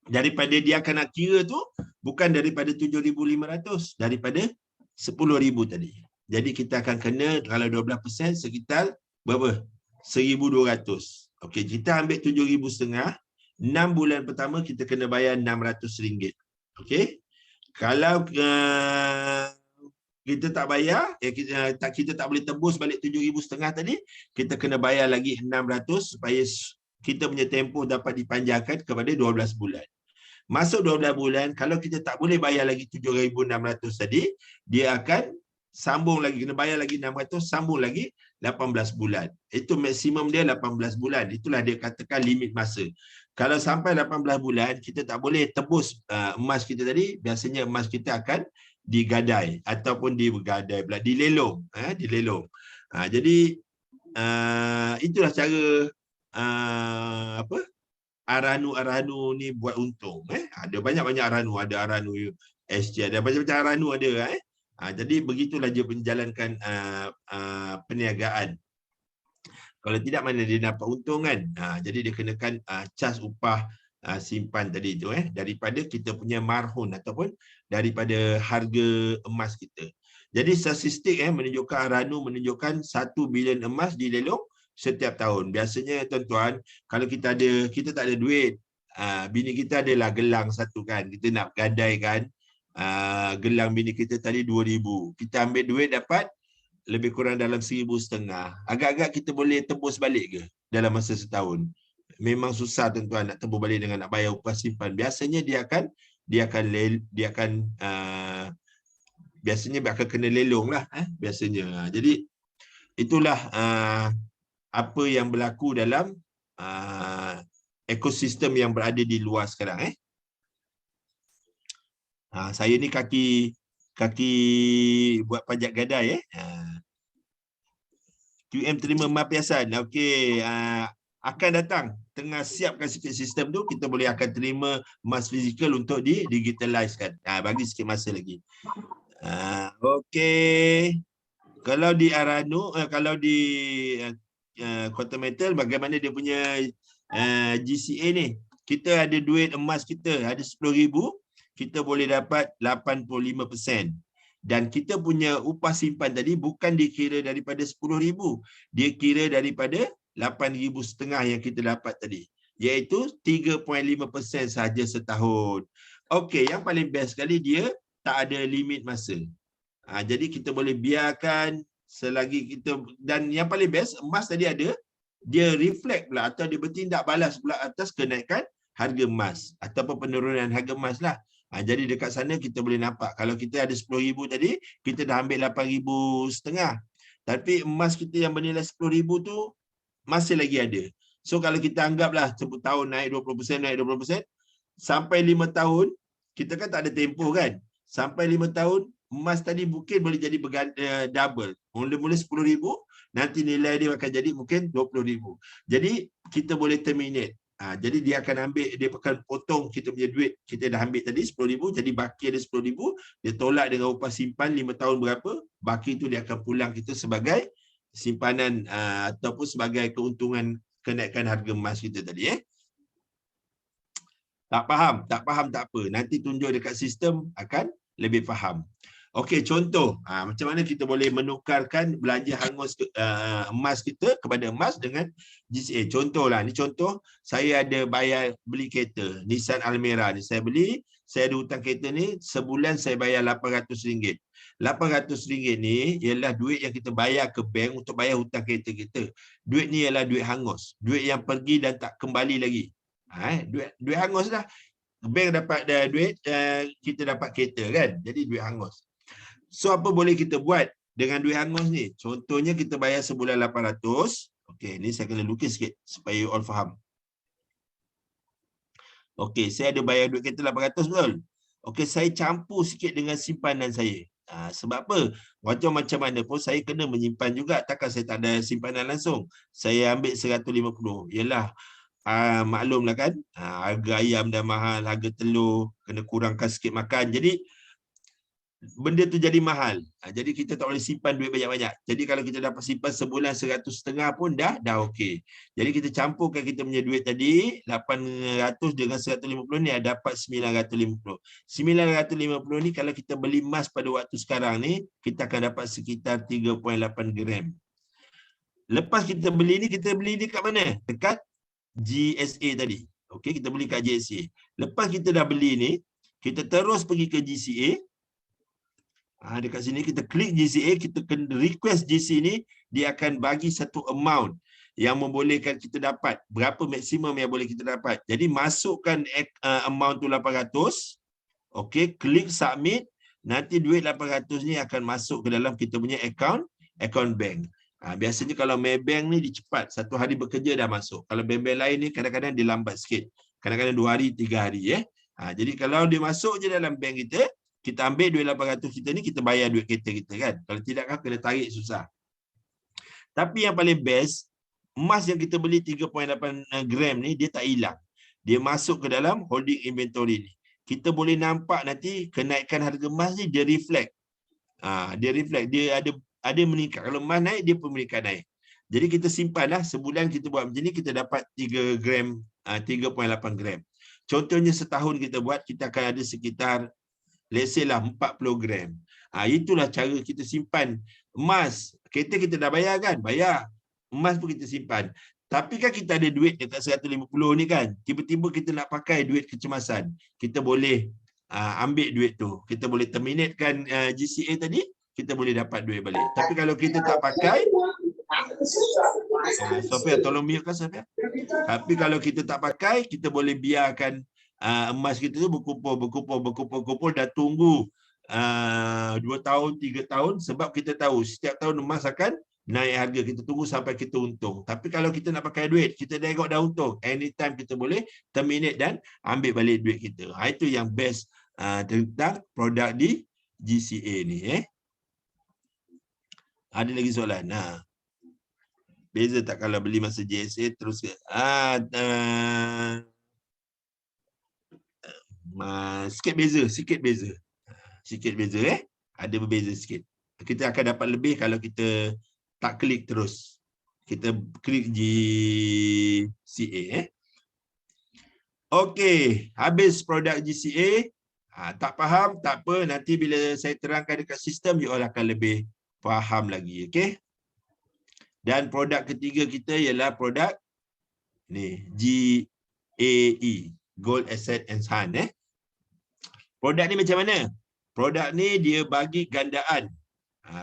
daripada dia akan nak kira tu bukan daripada 7,500, daripada 10,000 tadi. Jadi kita akan kena kalau 12% sekitar berapa? 1,200. Okey, kita ambil 7,500, 6 bulan pertama kita kena bayar RM600. Okey. Kalau kita tak bayar, kita tak boleh tebus balik 7,500 tadi, kita kena bayar lagi 600 supaya kita punya tempoh dapat dipanjangkan kepada 12 bulan. Masuk 12 bulan, kalau kita tak boleh bayar lagi 7,600 tadi, dia akan sambung lagi, kena bayar lagi 600, sambung lagi 18 bulan. Itu maksimum dia 18 bulan. Itulah dia katakan limit masa. Kalau sampai 18 bulan, kita tak boleh tebus emas kita tadi, biasanya emas kita akan digadai ataupun digadai pula, dilelong. Dilelong. Jadi, itulah cara Arahnu ni buat untung. Ada banyak-banyak Arahnu. Ada Arahnu SC, ada macam-macam Arahnu ada. Jadi begitulah dia menjalankan perniagaan. Kalau tidak, mana dia dapat untung kan. Jadi dia kenakan cas upah simpan tadi tu daripada kita punya marhun ataupun daripada harga emas kita. Jadi statistik menunjukkan Arahnu menunjukkan 1 bilion emas dilelong setiap tahun. Biasanya tuan-tuan, kalau kita tak ada duit, bini kita adalah gelang satu kan, kita nak gadaikan gelang bini kita tadi 2,000. Kita ambil duit dapat lebih kurang dalam 1,500. Agak-agak kita boleh tebus balik ke dalam masa setahun? Memang susah tuan-tuan nak tebus balik dengan nak bayar upah simpan. Biasanya dia akan biasanya akan kena lelong lah biasanya. Jadi itulah apa yang berlaku dalam ekosistem yang berada di luar sekarang. Saya ni kaki buat pajak gadai. QM terima mapiasan. Okey, akan datang. Tengah siapkan sikit sistem tu, kita boleh akan terima emas fizikal untuk digitalizekan. Bagi sikit masa lagi. Okey. Kalau di Arahnu, kalau di Kota Metal, bagaimana dia punya GCA ni? Kita ada duit emas kita, ada 10,000. Kita boleh dapat 85%. Dan kita punya upah simpan tadi bukan dikira daripada 10,000. Dia kira daripada 8,500 yang kita dapat tadi. Iaitu 3.5% sahaja setahun. Okey, yang paling best sekali dia tak ada limit masa. Jadi kita boleh biarkan selagi kita, dan yang paling best, emas tadi ada, dia reflect pula atau dia bertindak balas pula atas kenaikan harga emas ataupun penurunan harga emas lah. Jadi dekat sana kita boleh nampak kalau kita ada 10,000 tadi, kita dah ambil 8,500. Tapi emas kita yang bernilai 10,000 tu masih lagi ada. So kalau kita anggaplah sebut tahun naik 20%, sampai 5 tahun, kita kan tak ada tempoh kan. Sampai 5 tahun, emas tadi mungkin boleh jadi double. Mula-mula 10,000, nanti nilai dia akan jadi mungkin 20,000. Jadi kita boleh terminate. Jadi dia akan ambil, dia akan potong kita punya duit. Kita dah ambil tadi 10,000, jadi baki ada 10,000. Dia tolak dengan upah simpan 5 tahun berapa. Baki tu dia akan pulang kita sebagai simpanan ataupun sebagai keuntungan kenaikan harga emas kita tadi. Tak faham tak apa. Nanti tunjuk dekat sistem akan lebih faham. Okey, contoh macam mana kita boleh menukarkan belanja hangus emas kita kepada emas dengan GCA. Contohlah, ni contoh saya ada bayar beli kereta Nissan Almera ni. Saya beli, saya ada hutang kereta ni, sebulan saya bayar RM800. RM800 ni ialah duit yang kita bayar ke bank untuk bayar hutang kereta kita. Duit ni ialah duit hangus, duit yang pergi dan tak kembali lagi. Duit hangus dah. Bank dapat duit, kita dapat kereta kan. Jadi duit hangus. So apa boleh kita buat dengan duit hangus ni? Contohnya kita bayar sebulan 800. Okey, ni saya kena lukis sikit supaya you all faham. Okey, saya ada bayar duit kereta 800 betul? Okey, saya campur sikit dengan simpanan saya. Sebab apa? Macam mana pun saya kena menyimpan juga. Takkan saya tak ada simpanan langsung. Saya ambil 150. Yalah, maklumlah kan, harga ayam dah mahal, harga telur kena kurangkan sikit makan. Jadi benda tu jadi mahal. Jadi kita tak boleh simpan duit banyak-banyak. Jadi kalau kita dapat simpan sebulan 100.5 pun dah okey. Jadi kita campurkan kita punya duit tadi 800 dengan 150 ni dapat 950. 950 ni kalau kita beli emas pada waktu sekarang ni, kita akan dapat sekitar 3.8 gram. Lepas kita beli ni, kita beli ni kat mana? Dekat GSA tadi. Okey, kita beli kat GSA. Lepas kita dah beli ni, kita terus pergi ke GCA. Dekat sini kita klik GCA, kita kena request GCA ni, dia akan bagi satu amount yang membolehkan kita dapat berapa maksimum yang boleh kita dapat. Jadi masukkan amount tu 800. Okey, klik submit, nanti duit 800 ni akan masuk ke dalam kita punya account bank. Biasanya kalau Maybank ni dia cepat, 1 hari bekerja dah masuk. Kalau bank-bank lain ni kadang-kadang dia lambat sikit. Kadang-kadang 2 hari, 3 hari. Jadi kalau dia masuk je dalam bank kita, kita ambil duit 800 kita ni, kita bayar duit kereta kita kan. Kalau tidak kan kena tarik susah. Tapi yang paling best, emas yang kita beli 3.8 gram ni, dia tak hilang. Dia masuk ke dalam holding inventory ni. Kita boleh nampak nanti kenaikan harga emas ni, dia reflect. Dia reflect. Dia ada meningkat. Kalau emas naik, dia pun meningkat naik. Jadi kita simpan lah. Sebulan kita buat macam ni, kita dapat 3 gram, 3.8 gram. Contohnya setahun kita buat, kita akan ada sekitar let's say lah 40 gram. Itulah cara kita simpan emas. Kereta kita dah bayar kan? Bayar. Emas pun kita simpan. Tapi kan kita ada duit dekat 150 ni kan. Tiba-tiba kita nak pakai duit kecemasan. Kita boleh ambil duit tu. Kita boleh terminatekan GCA tadi. Kita boleh dapat duit balik. Tapi kalau kita tak pakai, Sofia tolong mute kan Sofia. Tapi kalau kita tak pakai, kita boleh biarkan emas kita tu berkumpul dah tunggu 2 tahun, 3 tahun sebab kita tahu setiap tahun emas akan naik harga. Kita tunggu sampai kita untung. Tapi kalau kita nak pakai duit, kita tengok dah untung, anytime kita boleh terminate dan ambil balik duit kita. Itu yang best tentang produk di GCA ni. Ada lagi soalan? Beza tak kalau beli masa GSA terus sikit beza. Ada berbeza sikit. Kita akan dapat lebih kalau kita tak klik terus. Kita klik GCA. Okey, habis produk GCA. Tak faham, tak apa. Nanti bila saya terangkan dekat sistem, you all akan lebih faham lagi. Okey. Dan produk ketiga kita ialah produk ni, GAE, Gold Asset Enhanced. Produk ni macam mana? Produk ni dia bagi gandaan.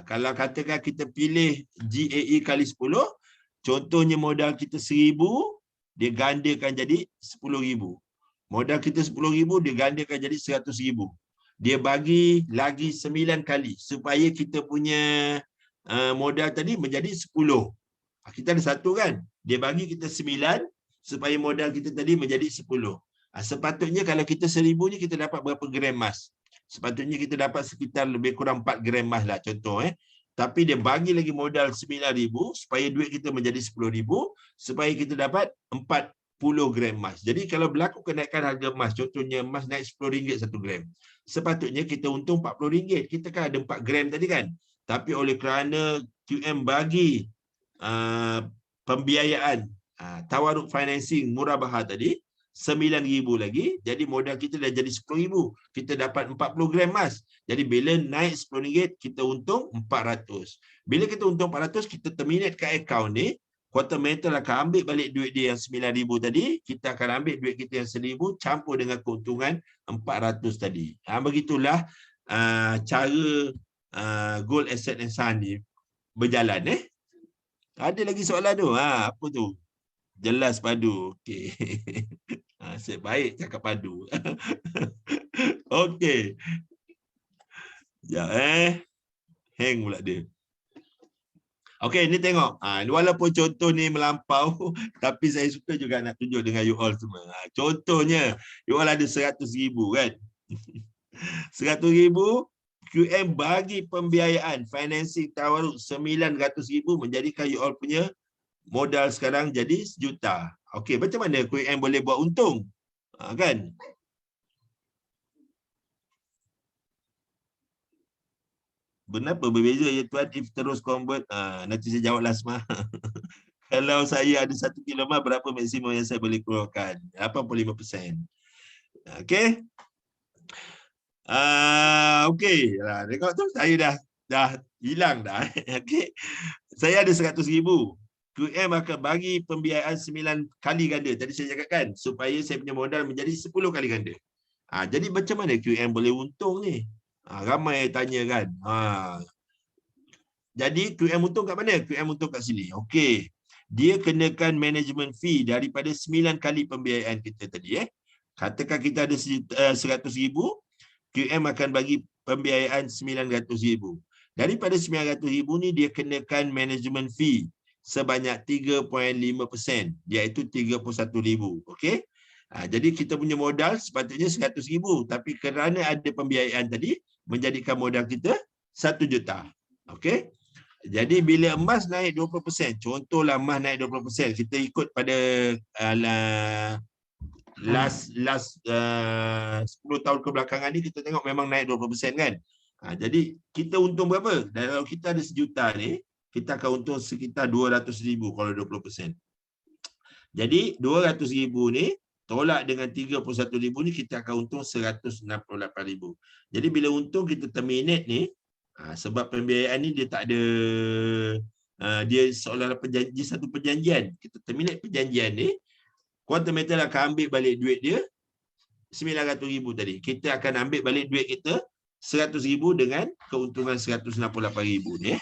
Kalau katakan kita pilih GAE kali 10, contohnya modal kita 1,000, dia gandakan jadi 10,000. Modal kita 10,000, dia gandakan jadi 100,000. Dia bagi lagi 9 kali supaya kita punya modal tadi menjadi 10. Kita ada 1 kan. Dia bagi kita 9 supaya modal kita tadi menjadi 10. Sepatutnya kalau kita 1000 ni kita dapat berapa gram emas? Sepatutnya kita dapat sekitar lebih kurang 4 gram emas lah contoh. Tapi dia bagi lagi modal 9,000 supaya duit kita menjadi 10,000 supaya kita dapat 40 gram emas. Jadi kalau berlaku kenaikan harga emas, contohnya emas naik RM10 1 gram. Sepatutnya kita untung RM40. Kita kan ada 4 gram tadi kan. Tapi oleh kerana QM bagi pembiayaan tawaruk financing murah bahar tadi, 9,000 lagi, jadi modal kita dah jadi 10,000. Kita dapat 40 gram emas. Jadi bila naik RM10, kita untung 400. Bila kita untung 400, kita terminate kat akaun ni, quarter metal akan ambil balik duit dia yang 9,000 tadi, kita akan ambil duit kita yang 1,000 campur dengan keuntungan 400 tadi. Begitulah cara gold asset and saham ni berjalan. Ada lagi soalan tu? Apa tu? Jelas padu. Okey. Asyik baik cakap padu. Okey. Ya hang pula dia. Okey, ni tengok. Walaupun contoh ni melampau tapi saya suka juga nak tunjuk dengan you all semua. Contohnya, you all ada 100,000 kan. 100,000 QM bagi pembiayaan financing tawaruk 900,000 menjadikan you all punya modal sekarang jadi RM1,000,000. Okey, macam mana QM boleh buat untung? Kan? Kenapa berbeza ya tuan if terus convert? Nanti saya jawablah semua. Kalau saya ada 1 kilo emas, berapa maksimum yang saya boleh keluarkan? 85%. Okey. Okey. Tengok tu saya dah hilang dah. Okey. Saya ada 100,000. QM akan bagi pembiayaan 9 kali ganda. Tadi saya cakapkan supaya saya punya modal menjadi 10 kali ganda. Jadi macam mana QM boleh untung ni? Ramai tanya kan. Jadi QM untung kat mana? QM untung kat sini. Okey. Dia kenakan management fee daripada 9 kali pembiayaan kita tadi. Katakan kita ada 100,000, QM akan bagi pembiayaan 900,000. Daripada 900,000 ni dia kenakan management fee sebanyak 3.5%, iaitu 31,000. Okey. Jadi kita punya modal sepatutnya 100,000, tapi kerana ada pembiayaan tadi menjadikan modal kita 1 juta. Okey. Jadi bila emas naik 20%, contohlah emas naik 20%, kita ikut pada last 10 tahun kebelakangan ni kita tengok memang naik 20% kan. Jadi kita untung berapa? Dan kalau kita ada 1 juta ni, kita akan untung sekitar 200,000 kalau 20%. Jadi 200,000 ni tolak dengan 31,000 ni, kita akan untung 168,000. Jadi bila untung kita terminate ni, sebab pembiayaan ni dia tak ada, dia seolah-olah satu perjanjian. Kita terminate perjanjian ni, Quantum Metal akan ambil balik duit dia 900,000 tadi. Kita akan ambil balik duit kita 100,000 dengan keuntungan 168,000 ni.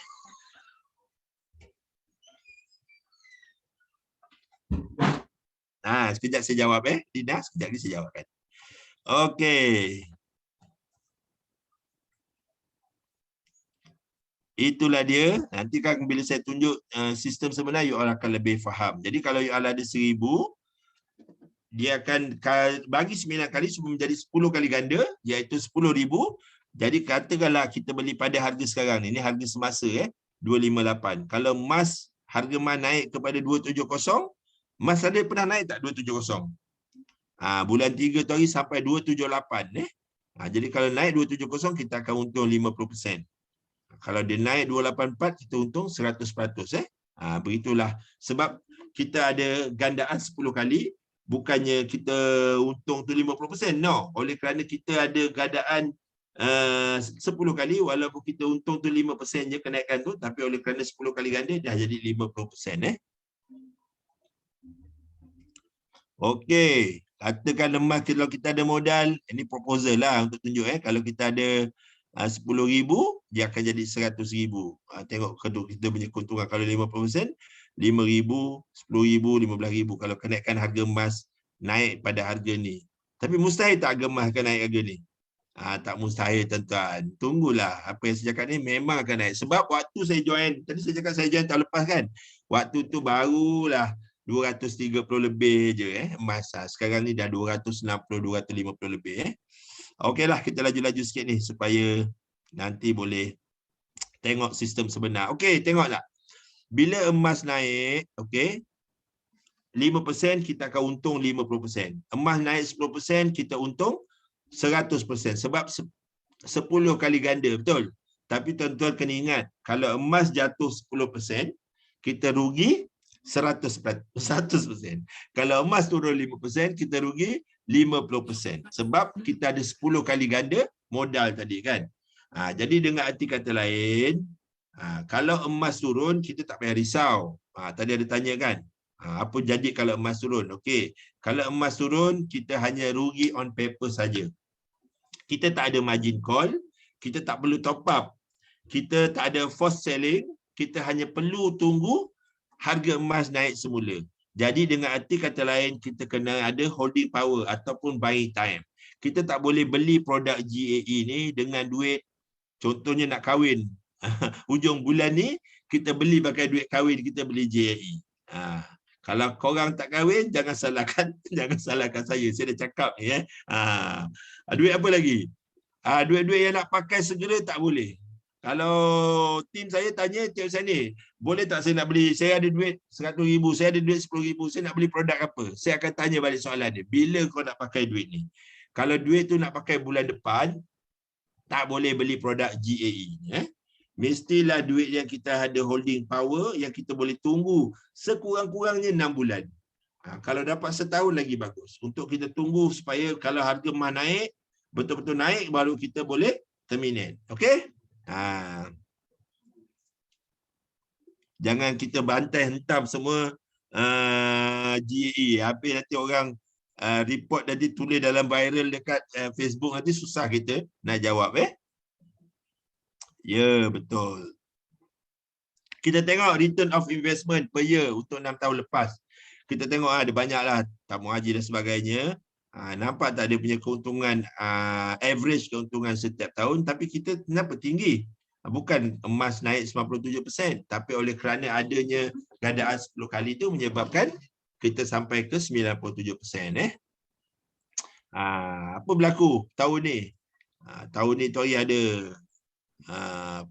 Sekejap saya jawab Dina, sekejap ni saya jawabkan. Okey. Itulah dia. Nanti kan bila saya tunjuk sistem sebenar, you all akan lebih faham. Jadi kalau you all ada 1,000, dia akan bagi 9 kali supaya menjadi 10 kali ganda, iaitu 10,000. Jadi katakanlah kita beli pada harga sekarang ni, ini harga semasa 258. Kalau emas, harga emas naik kepada 270, emas ada pernah naik tak 270? Bulan 3 tu hari sampai 278 jadi kalau naik 270 kita akan untung 50%. Kalau dia naik 284 kita untung 100%. Begitulah. Sebab kita ada gandaan 10 kali, bukannya kita untung tu 50%. No, oleh kerana kita ada gandaan 10 kali, walaupun kita untung tu 5% je kenaikan tu, tapi oleh kerana 10 kali ganda dah jadi 50%. Okey, katakan emas kalau kita ada modal, ini proposal lah untuk tunjuk kalau kita ada 10,000, dia akan jadi 100,000. Tengok kita punya keuntungan kalau 50%, 5,000, 10,000, 15,000 kalau kenaikan harga emas naik pada harga ni. Tapi mustahil tak harga emas akan naik harga ni? Tak mustahil tuan-tuan. Tunggulah apa yang saya cakap ni memang akan naik. Sebab waktu saya join, tadi saya cakap saya join tahun lepas kan. Waktu tu barulah 230 lebih je emas. Sekarang ni dah 260, 250 lebih. Okeylah, kita laju-laju sikit ni supaya nanti boleh tengok sistem sebenar. Okey, tengok tak? Bila emas naik, okey, 5% kita akan untung 50%. Emas naik 10%, kita untung 100%. Sebab 10 kali ganda, betul? Tapi tuan-tuan kena ingat, kalau emas jatuh 10%, kita rugi 100%. Kalau emas turun 5%, kita rugi 50%. Sebab kita ada 10 kali ganda modal tadi kan. Jadi dengan arti kata lain, kalau emas turun, kita tak payah risau. Tadi ada tanya kan, apa jadi kalau emas turun? Okey, kalau emas turun, kita hanya rugi on paper saja. Kita tak ada margin call, kita tak perlu top up, kita tak ada forced selling, kita hanya perlu tunggu harga emas naik semula. Jadi dengan arti kata lain, kita kena ada holding power ataupun buying time. Kita tak boleh beli produk GAE ni dengan duit, contohnya nak kahwin. Hujung bulan ni, kita beli pakai duit kahwin, kita beli GAE. Kalau korang tak kahwin, jangan salahkan saya. Saya dah cakap ni. Duit apa lagi? Duit-duit yang nak pakai segera tak boleh. Kalau tim saya tanya tiap sana, boleh tak saya nak beli, saya ada duit 100,000, saya ada duit 10,000, saya nak beli produk apa? Saya akan tanya balik soalan dia, bila kau nak pakai duit ni? Kalau duit tu nak pakai bulan depan, tak boleh beli produk GAE. Mestilah duit yang kita ada holding power, yang kita boleh tunggu sekurang-kurangnya 6 bulan. Kalau dapat setahun lagi bagus. Untuk kita tunggu supaya kalau harga emas naik, betul-betul naik, baru kita boleh terminate. Okey? Jangan kita bantai hentam semua GAE. Habis nanti orang report nanti tulis dalam viral dekat Facebook, nanti susah kita nak jawab. Ya, betul. Kita tengok return of investment per year untuk 6 tahun lepas. Kita tengok ada banyaklah tamu haji dan sebagainya. Nampak tak dia punya keuntungan, average keuntungan setiap tahun, tapi kita kenapa tinggi? Bukan emas naik 97%, tapi oleh kerana adanya gandaan 10 kali itu menyebabkan kita sampai ke 97%. Apa berlaku tahun ni? Tahun ni Tori ada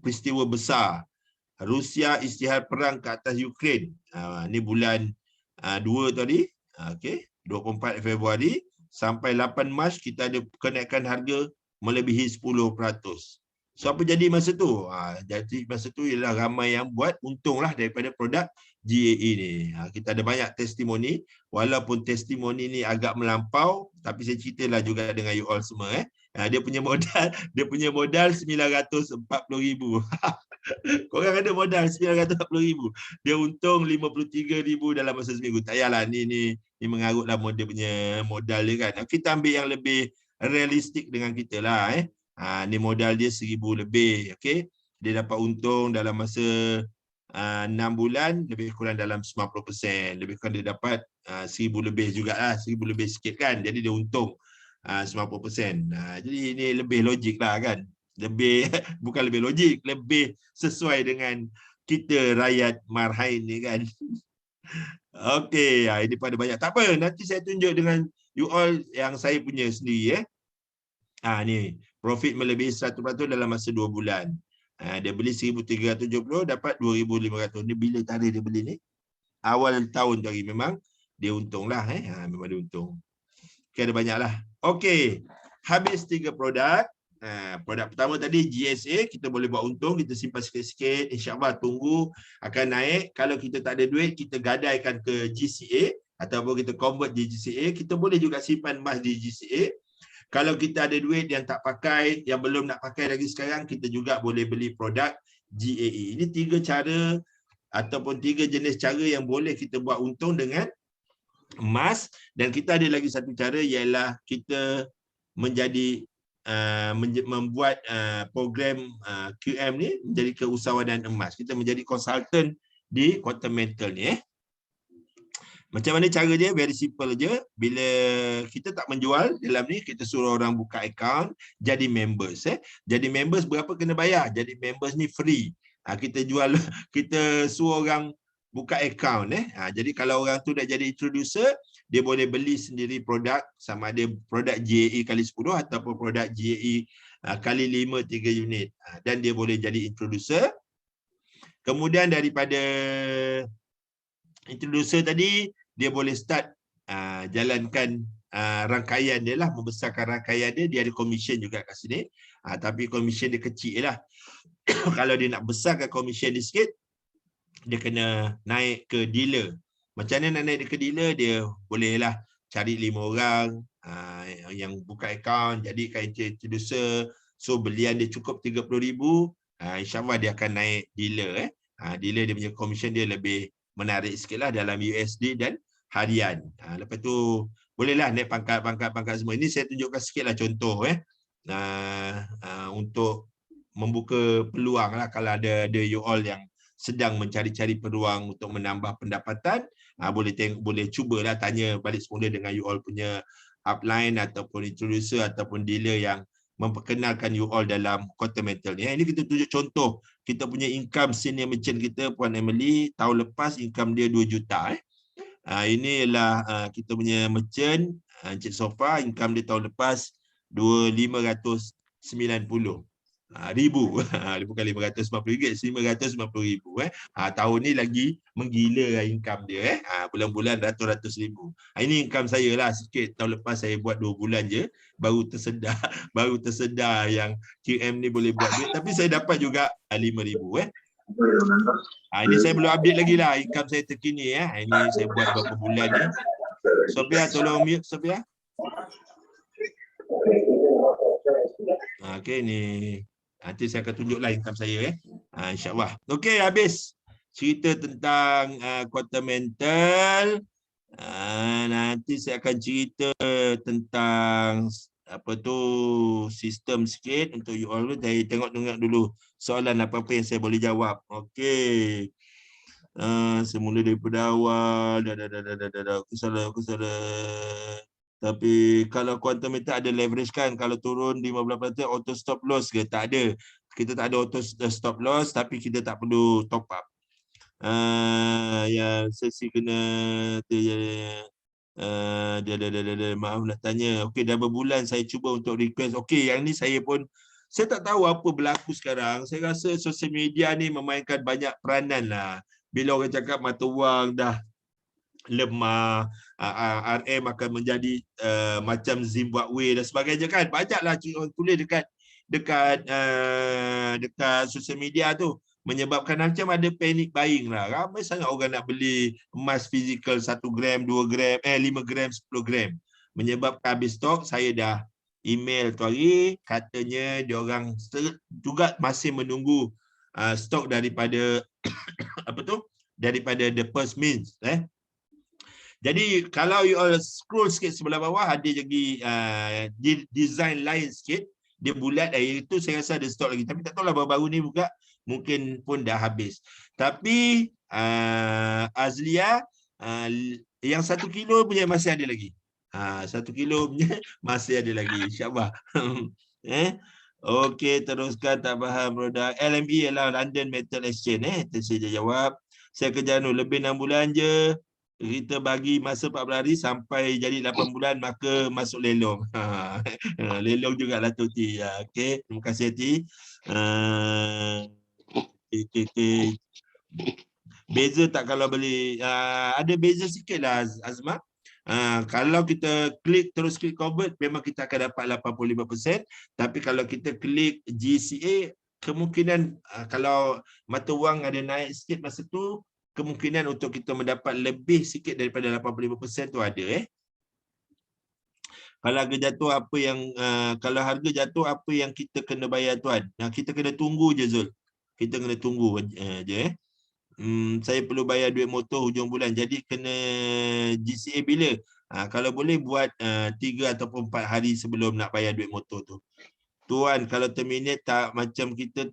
peristiwa besar. Rusia isytihar perang ke atas Ukraine. Ni bulan 2 tadi. Okey, 24 Februari sampai 8 Mac kita ada kenaikan harga melebihi 10%. So apa jadi masa tu? Jadi masa tu ialah ramai yang buat untunglah daripada produk GAE ni. Kita ada banyak testimoni. Walaupun testimoni ni agak melampau, tapi saya ceritalah juga dengan you all semua. Dia punya modal 940,000. Korang ada modal 940,000. Dia untung 53,000 dalam masa seminggu. Tak payahlah, ni mengarutlah dia punya modal dia kan. Kita ambil yang lebih realistik dengan kita lah. Ni modal dia 1,000 lebih. Okay? Dia dapat untung dalam masa 6 bulan, lebih kurang dalam 90%. Lebih kurang dia dapat 1,000 lebih jugalah. 1,000 lebih sikit kan. Jadi dia untung 90%. Jadi ini lebih logik lah kan. Bukan lebih logik, lebih sesuai dengan kita rakyat marhain ni kan. Okey, ini pada banyak. Tak apa, nanti saya tunjuk dengan you all yang saya punya sendiri. Ni, profit melebihi 100% dalam masa 2 bulan. Dia beli 1,370, dapat 2,500. Ni bila tarikh dia beli ni? Awal tahun tu hari, memang dia untung lah. Memang dia untung. Okay, ada banyak lah. Okey, habis 3 produk. Produk pertama tadi GSA, kita boleh buat untung, kita simpan sikit-sikit, insyaAllah tunggu akan naik. Kalau kita tak ada duit, kita gadaikan ke GCA ataupun kita convert di GCA. Kita boleh juga simpan emas di GCA. Kalau kita ada duit yang tak pakai, yang belum nak pakai lagi sekarang, kita juga boleh beli produk GAE. Ini 3 cara ataupun 3 jenis cara yang boleh kita buat untung dengan emas. Dan kita ada lagi satu cara, ialah kita membuat program QM ni menjadi keusahawanan emas. Kita menjadi konsultan di Quantum Mental ni. Macam mana cara dia? Very simple je. Bila kita tak menjual dalam ni, kita suruh orang buka account, jadi members. Jadi members berapa kena bayar? Jadi members ni free. Kita jual, kita suruh orang buka account. Jadi kalau orang tu dah jadi introducer, dia boleh beli sendiri produk, sama ada produk GAE kali 10 ataupun produk GAE kali 5 3 unit. Dan dia boleh jadi introducer. Kemudian daripada introducer tadi, dia boleh start jalankan rangkaian dia lah, membesarkan rangkaian dia. Dia ada commission juga kat sini, tapi commission dia kecil lah. Kalau dia nak besarkan commission dia sikit, dia kena naik ke dealer. Macam mana nak naik ke dealer? Dia bolehlah cari 5 orang yang buka account, jadikan introducer. So belian dia cukup 30,000, insyaAllah dia akan naik dealer. Dealer dia punya commission dia lebih menarik sikit lah dalam USD dan harian. Lepas tu bolehlah naik pangkat semua. Ini saya tunjukkan sikit lah contoh untuk membuka peluang lah. Kalau ada you all yang sedang mencari-cari peluang untuk menambah pendapatan, boleh cubalah tanya balik semula dengan you all punya upline ataupun introducer ataupun dealer yang memperkenalkan you all dalam quarter metal ni. Ini kita tunjuk contoh kita punya income senior merchant kita, Puan Emily, tahun lepas income dia 2 juta. Ini ialah kita punya merchant, Encik Sofa, income dia tahun lepas 2,590,000. Bukan RM590, RM590,000. Tahun ni lagi menggila income dia. Bulan-bulan ratus-ratus ribu. Ini income saya lah sikit. Tahun lepas saya buat 2 bulan je, baru tersedar yang QM ni boleh buat duit. Tapi saya dapat juga RM5,000. Ini saya belum update lagi lah income saya terkini. Ini saya buat berapa bulan ni. Sophia, tolong mute Sophia. Okey, ni nanti saya akan tunjuklah income saya. InsyaAllah. Okey, habis cerita tentang quarter mental. Nanti saya akan cerita tentang sistem sikit untuk you all. Saya tengok dulu soalan apa-apa yang saya boleh jawab. Okey. Semula daripada awal. Aku salah. Tapi kalau quantum meter ada leverage kan, kalau turun 15% auto stop loss ke? Tak ada. Kita tak ada auto stop loss, tapi kita tak perlu top up. Yang sesi kena maaf nak tanya. Okey, dah berbulan saya cuba untuk request. Okey, yang ni saya tak tahu apa berlaku sekarang. Saya rasa sosial media ni memainkan banyak peranan lah. Bila orang cakap mata wang dah lemah, RM akan menjadi macam Zimbabwe dan sebagainya kan. Banyaklah orang tulis dekat sosial media tu, menyebabkan macam ada panic buying lah. Ramai sangat orang nak beli emas fizikal 1 gram, 2 gram, 5 gram, 10 gram. Menyebabkan habis stok. Saya dah email tu hari, katanya diorang juga masih menunggu stok daripada daripada the first means. Jadi kalau you all scroll sikit sebelah bawah, ada lagi design lain sikit. Dia bulat, itu saya rasa ada stok lagi. Tapi tak tahulah baru-baru ni buka, mungkin pun dah habis. Tapi Azlia, yang 1 kilo punya masih ada lagi. 1 kilo punya masih ada lagi, insyaAllah. Okey, teruskan, tak faham produk. LME ialah London Metal Exchange. Saya jawab. Saya kerja lebih 6 bulan je. Kita bagi masa 14 hari sampai jadi 8 bulan, maka masuk lelong. Lelong jugalah tu Ti. Okey, terima kasih Ti. Beza tak kalau beli? Ada beza sikit lah Azma. Kalau kita terus klik convert, memang kita akan dapat 85%. Tapi kalau kita klik GCA, kemungkinan kalau mata wang ada naik sikit masa tu, kemungkinan untuk kita mendapat lebih sikit daripada 85% tu ada. Kalau harga jatuh apa yang kita kena bayar tuan? Kita kena tunggu je Zul. Kita kena tunggu je. Saya perlu bayar duit motor hujung bulan. Jadi kena GCA bila? Kalau boleh buat 3 ataupun 4 hari sebelum nak bayar duit motor tu. Tuan, kalau terminate tak macam kita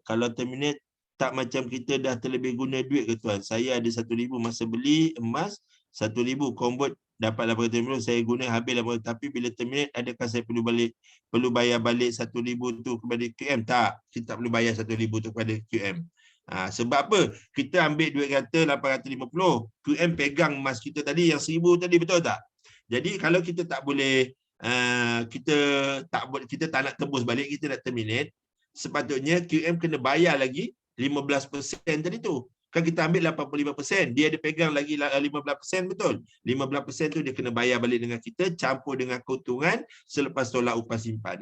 kalau terminate tak macam kita dah terlebih guna duit ke tuan? Saya ada 1,000 masa beli emas, 1,000 convert dapat 850, saya guna habis 800, tapi bila terminate adakah saya perlu bayar balik 1,000 tu kepada QM? Tak, kita tak perlu bayar 1,000 tu kepada QM. Sebab apa? Kita ambil duit kata 850, QM pegang emas kita tadi yang 1,000 tadi, betul tak? Jadi kalau kita tak boleh kita tak nak tebus balik, kita nak terminate, sepatutnya QM kena bayar lagi 15% tadi tu. Kan kita ambil 85%, dia ada pegang lagi 15%, betul? 15% tu dia kena bayar balik dengan kita, campur dengan keuntungan selepas tolak upah simpan.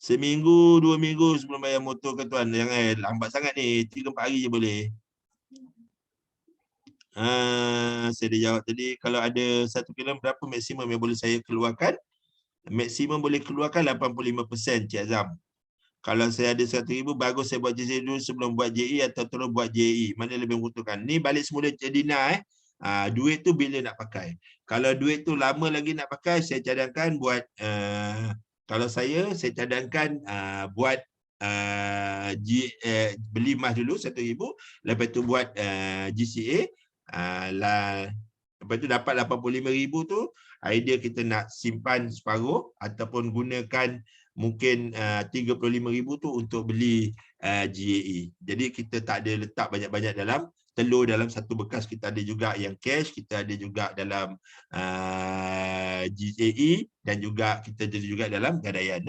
Seminggu, 2 minggu sebelum bayar motor ke tuan. Jangan lambat sangat ni, 3-4 hari je boleh. Saya dah jawab tadi, kalau ada 1 kilo berapa maksimum yang boleh saya keluarkan? Maksimum boleh keluarkan 85%, Cik Azam. Kalau saya ada 1,000, bagus saya buat JCE dulu sebelum buat JE atau terus buat JE. Mana lebih menguntungkan? Ni balik semula Dina. Duit tu bila nak pakai? Kalau duit tu lama lagi nak pakai, saya cadangkan buat, kalau saya cadangkan buat beli emas dulu 1,000, lepas tu buat GCA, lepas tu dapat 85,000 tu, idea kita nak simpan separuh ataupun gunakan mungkin 35,000 tu untuk beli GAE. Jadi kita tak ada letak banyak-banyak dalam telur dalam satu bekas. Kita ada juga yang cash, kita ada juga dalam GAE, dan juga kita ada juga dalam gadaian.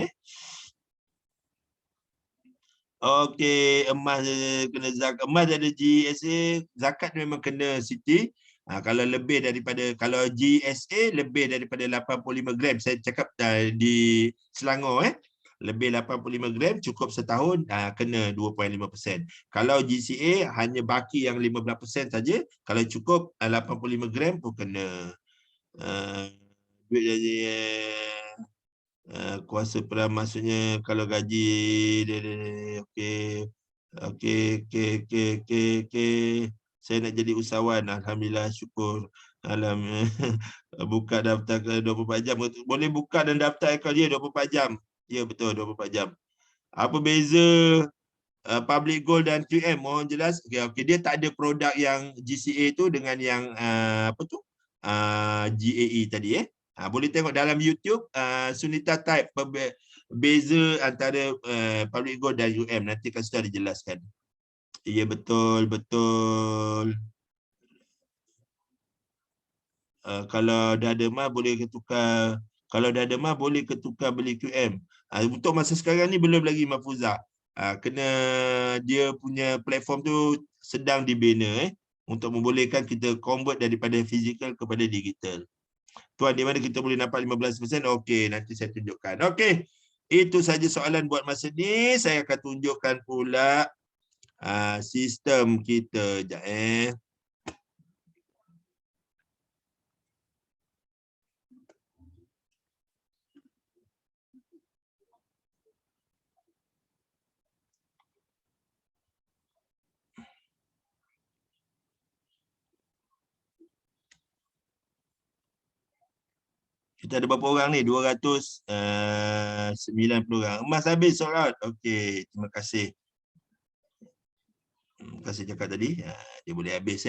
Okey, emas kena zakat. Emas ada GSA, zakat memang kena Siti. Kalau lebih daripada, kalau GSA lebih daripada 85 gram, saya cakap di Selangor, lebih 85 gram cukup setahun, kena 2.5%. Kalau GCA hanya baki yang 15% saja, kalau cukup 85 gram pun kena. Duit jadi kuasa peran, maksudnya kalau gaji okey. Saya nak jadi usahawan, alhamdulillah, syukur. Buka daftar ke 24 jam. Boleh buka dan daftar akaun dia 24 jam. Ya, betul, 24 jam. Apa beza public gold dan QM? Mohon jelas. Okey, dia tak ada produk yang GCA tu dengan yang GAE tadi. Boleh tengok dalam YouTube, Sunita type beza antara public gold dan UM. Nanti kan sudah dijelaskan. Ya, betul. Kalau dah ada emas boleh ketukar. Kalau dah ada emas boleh ketukar beli QM. Untuk masa sekarang ni belum lagi, Mahfuzah. Kena dia punya platform tu sedang dibina untuk membolehkan kita convert daripada fizikal kepada digital. Tuan, di mana kita boleh nampak 15%? Okey, nanti saya tunjukkan. Okey, itu saja soalan buat masa ni. Saya akan tunjukkan pula sistem kita. Sekejap. Kita ada berapa orang ni? 290 orang. Emas habis solat. Okey, terima kasih. Terima kasih cakap tadi. Dia boleh habis.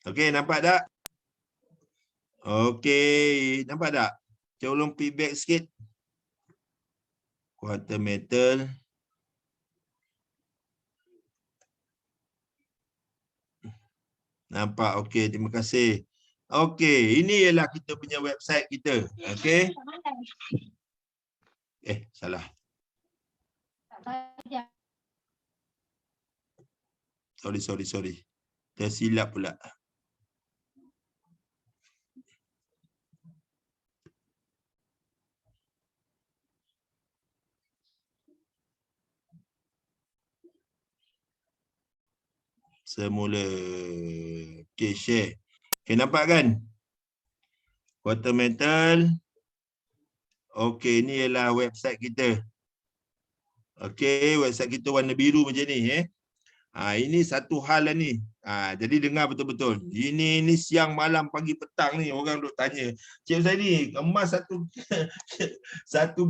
Okey, nampak tak? Okey, nampak tak? Tolong feedback sikit. Quarter metal. Nampak? Okey, terima kasih. Okey, ini ialah kita punya website kita. Okey. Salah. Sorry. Tersilap pula. Semula. Okey, share. Okey, nampak kan? Quarter metal. Okey, ini ialah website kita. Okey, website kita warna biru macam ni. Ini satu hal lah ni. Jadi dengar betul-betul. Ini siang, malam, pagi, petang ni orang duk tanya. Cik Zaini, emas 1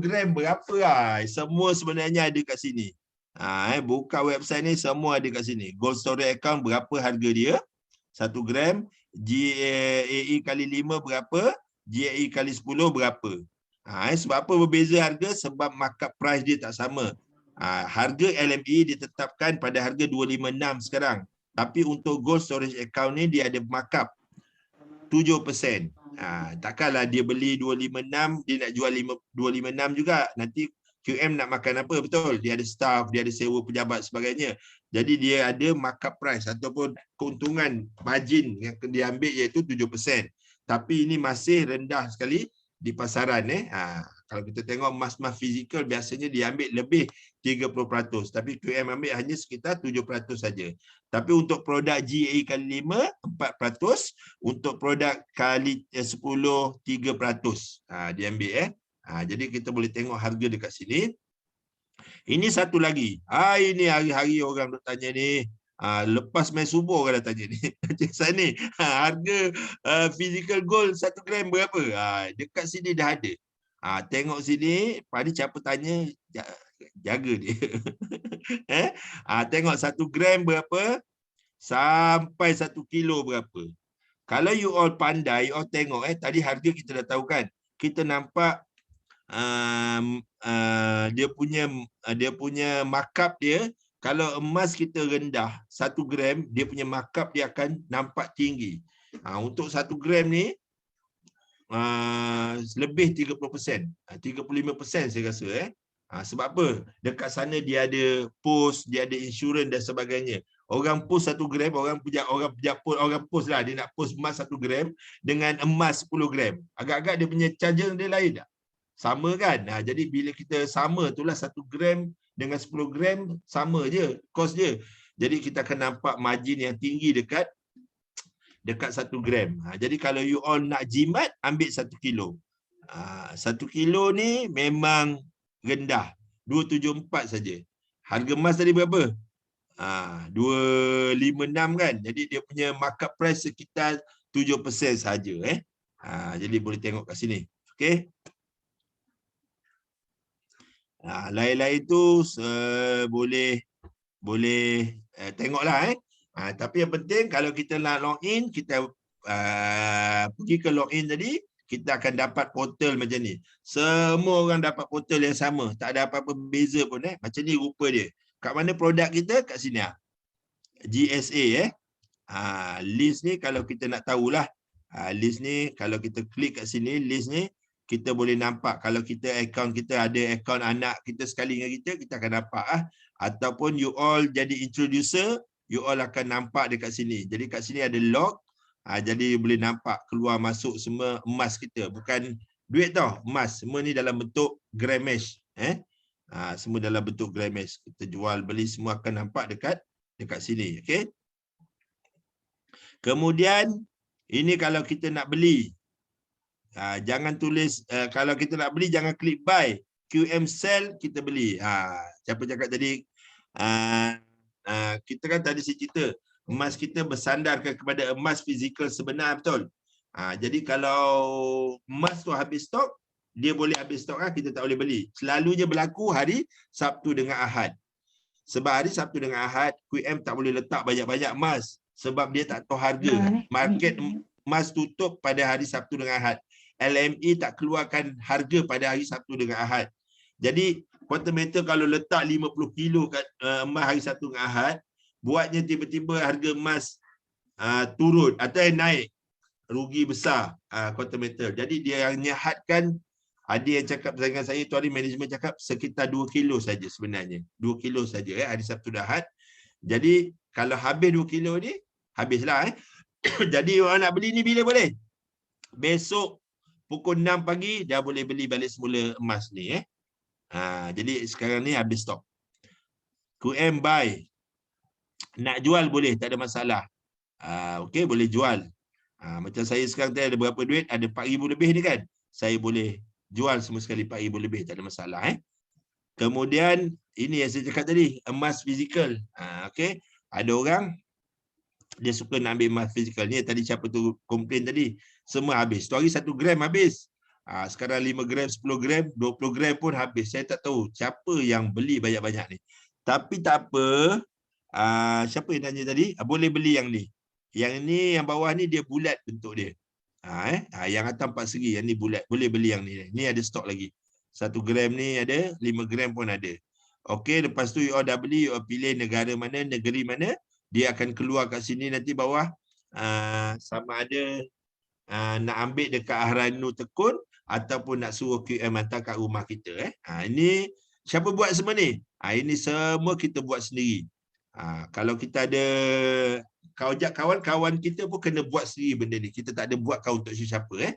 gram berapa? Semua sebenarnya ada kat sini. Buka website ni, semua ada kat sini. Gold storage account berapa harga dia? 1 gram, GAE kali 5 berapa, GAE kali 10 berapa. Sebab apa berbeza harga? Sebab markup price dia tak sama. Harga LME ditetapkan pada harga 256 sekarang. Tapi untuk gold storage account ni dia ada markup 7%. Takkanlah dia beli 256, dia nak jual 256 juga. Nanti QM nak makan apa? Betul. Dia ada staff, dia ada sewa pejabat sebagainya. Jadi dia ada markup price ataupun keuntungan margin yang dia ambil iaitu 7%. Tapi ini masih rendah sekali di pasaran. Kalau kita tengok emas-emas fizikal biasanya dia ambil lebih 30%. Tapi QM ambil hanya sekitar 7% saja. Tapi untuk produk GAE kali 5, 4%. Untuk produk kali 10, 3%. Dia ambil. Jadi kita boleh tengok harga dekat sini. Ini satu lagi. Ini hari-hari orang duk tanya ni. Lepas main subuh orang dah tanya ni. Macam sana ni. Harga physical gold 1 gram berapa? Dekat sini dah ada. Tengok sini. Padi siapa tanya, jaga dia. Tengok 1 gram berapa sampai 1 kilo berapa. Kalau you all pandai, you all tengok tadi harga kita dah tahu kan. Kita nampak dia punya markup dia. Kalau emas kita rendah 1 gram, dia punya markup dia akan nampak tinggi. Untuk 1 gram ni lebih 30%, 35% saya rasa. Sebab apa? Dekat sana dia ada post, dia ada insurans dan sebagainya. Orang post 1 gram, orang post lah, dia nak post emas 1 gram dengan emas 10 gram. Agak-agak dia punya charger dia lain tak? Sama kan? Jadi bila kita sama itulah 1 gram dengan 10 gram sama je, kos je. Jadi kita akan nampak margin yang tinggi dekat 1 gram. Jadi kalau you all nak jimat, ambil 1 kilo. 1 kilo ni memang rendah. 274 saja. Harga emas tadi berapa? 256 kan? Jadi dia punya markup price sekitar 7% saja. Jadi boleh tengok kat sini. Okey. Lain-lain tu boleh tengoklah. Tapi yang penting kalau kita nak login, kita pergi ke login tadi, kita akan dapat portal macam ni. Semua orang dapat portal yang sama, tak ada apa-apa beza pun. Macam ni rupa dia. Kat mana produk kita? Kat sini. GSA. List ni kalau kita nak tahulah. List ni kalau kita klik kat sini, list ni kita boleh nampak. Kalau kita akaun kita ada akaun anak kita sekali dengan kita akan nampak. Ataupun you all jadi introducer, you all akan nampak dekat sini. Jadi kat sini ada log. Jadi boleh nampak keluar masuk semua emas kita. Bukan duit tau, emas. Semua ni dalam bentuk grammage. Semua dalam bentuk grammage. Kita jual beli semua akan nampak dekat sini. Okay? Kemudian ini kalau kita nak beli. Jangan tulis, kalau kita nak beli jangan klik buy. QM sell, kita beli. Siapa cakap tadi? Kita kan tadi saya cerita, emas kita bersandarkan kepada emas fizikal sebenar, betul? Jadi kalau emas tu habis stok, dia boleh habis stok, kita tak boleh beli. Selalunya berlaku hari Sabtu dengan Ahad. Sebab hari Sabtu dengan Ahad, QM tak boleh letak banyak-banyak emas. Sebab dia tak tahu harga. Market emas tutup pada hari Sabtu dengan Ahad. LME tak keluarkan harga pada hari Sabtu dengan Ahad. Jadi quantum metal kalau letak 50 kilo kat emas hari Sabtu dengan Ahad, buatnya tiba-tiba harga emas turun atau naik, rugi besar quantum metal. Jadi dia yang nyihatkan, ada yang cakap dengan saya tu hari management cakap sekitar 2 kilo saja sebenarnya. 2 kilo saja hari Sabtu dan Ahad. Jadi kalau habis 2 kilo ni, habislah. Jadi orang nak beli ni bila boleh? Besok pukul 6 pagi dah boleh beli balik semula emas ni. Jadi sekarang ni habis stok. QM buy. Nak jual boleh, tak ada masalah. Okey, boleh jual. Macam saya sekarang tadi ada berapa duit? Ada 4,000 lebih ni kan? Saya boleh jual semua sekali 4,000 lebih, tak ada masalah. Kemudian ini yang saya cakap tadi, emas fizikal. Okey, ada orang dia suka nak ambil emas fizikal ni. Tadi siapa tu komplain tadi, semua habis. Tu hari 1 gram habis. Sekarang 5 gram, 10 gram, 20 gram pun habis. Saya tak tahu siapa yang beli banyak-banyak ni. Tapi tak apa. Siapa yang tanya tadi? Boleh beli yang ni. Yang ni yang bawah ni dia bulat bentuk dia. Yang atas 4 segi, yang ni bulat. Boleh beli yang ni. Ni ada stok lagi. 1 gram ni ada, 5 gram pun ada. Okey, lepas tu you all dah beli, you all pilih negara mana, negeri mana, dia akan keluar kat sini nanti bawah. Sama ada nak ambil dekat Ahranu Tekun ataupun nak suruh QM hantar kat rumah kita. Ini siapa buat semua ni? Ini semua kita buat sendiri. Kalau kita ada kawan-kawan kita pun kena buat sendiri benda ni. Kita tak ada buat kau untuk siapa.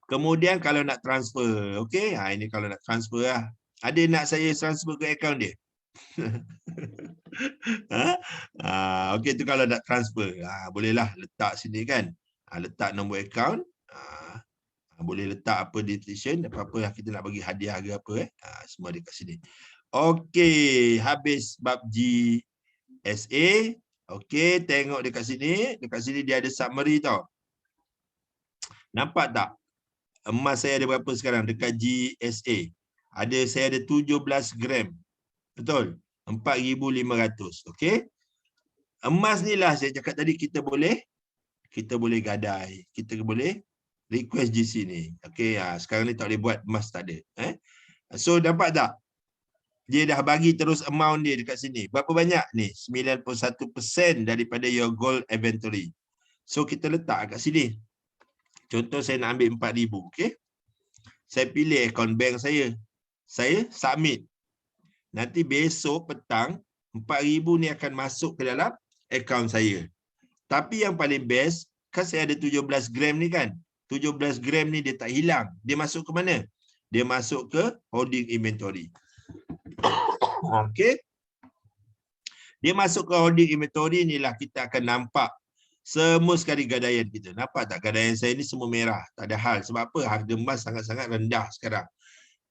Kemudian kalau nak transfer, okey, ini kalau nak transfer lah. Ada nak saya transfer ke akaun dia? Okey, tu kalau nak transfer. Bolehlah letak sini kan. Letak nombor akaun. Boleh letak apa destination, apa-apa yang kita nak bagi hadiah ke apa. Semua dekat sini. Okey, habis bab GSA. Okey, tengok dekat sini. Dekat sini dia ada summary tau. Nampak tak? Emas saya ada berapa sekarang dekat GSA? Saya ada 17 gram. Betul? 4,500. Okey. Emas ni lah saya cakap tadi kita boleh gadai. Kita boleh request GC ni. Okey, sekarang ni tak boleh buat, emas tak ada. So dapat tak? Dia dah bagi terus amount dia dekat sini. Berapa banyak ni? 91% daripada your gold inventory. So kita letak kat sini. Contoh saya nak ambil 4,000. Okey. Saya pilih akaun bank saya. Saya submit. Nanti besok petang 4,000 ni akan masuk ke dalam akaun saya. Tapi yang paling best, kan saya ada 17 gram ni kan. 17 gram ni dia tak hilang. Dia masuk ke mana? Dia masuk ke holding inventory. Okey. Dia masuk ke holding inventory ni lah kita akan nampak semua sekali gadaian kita. Nampak tak gadaian saya ni semua merah. Tak ada hal. Sebab apa? Harga emas sangat-sangat rendah sekarang.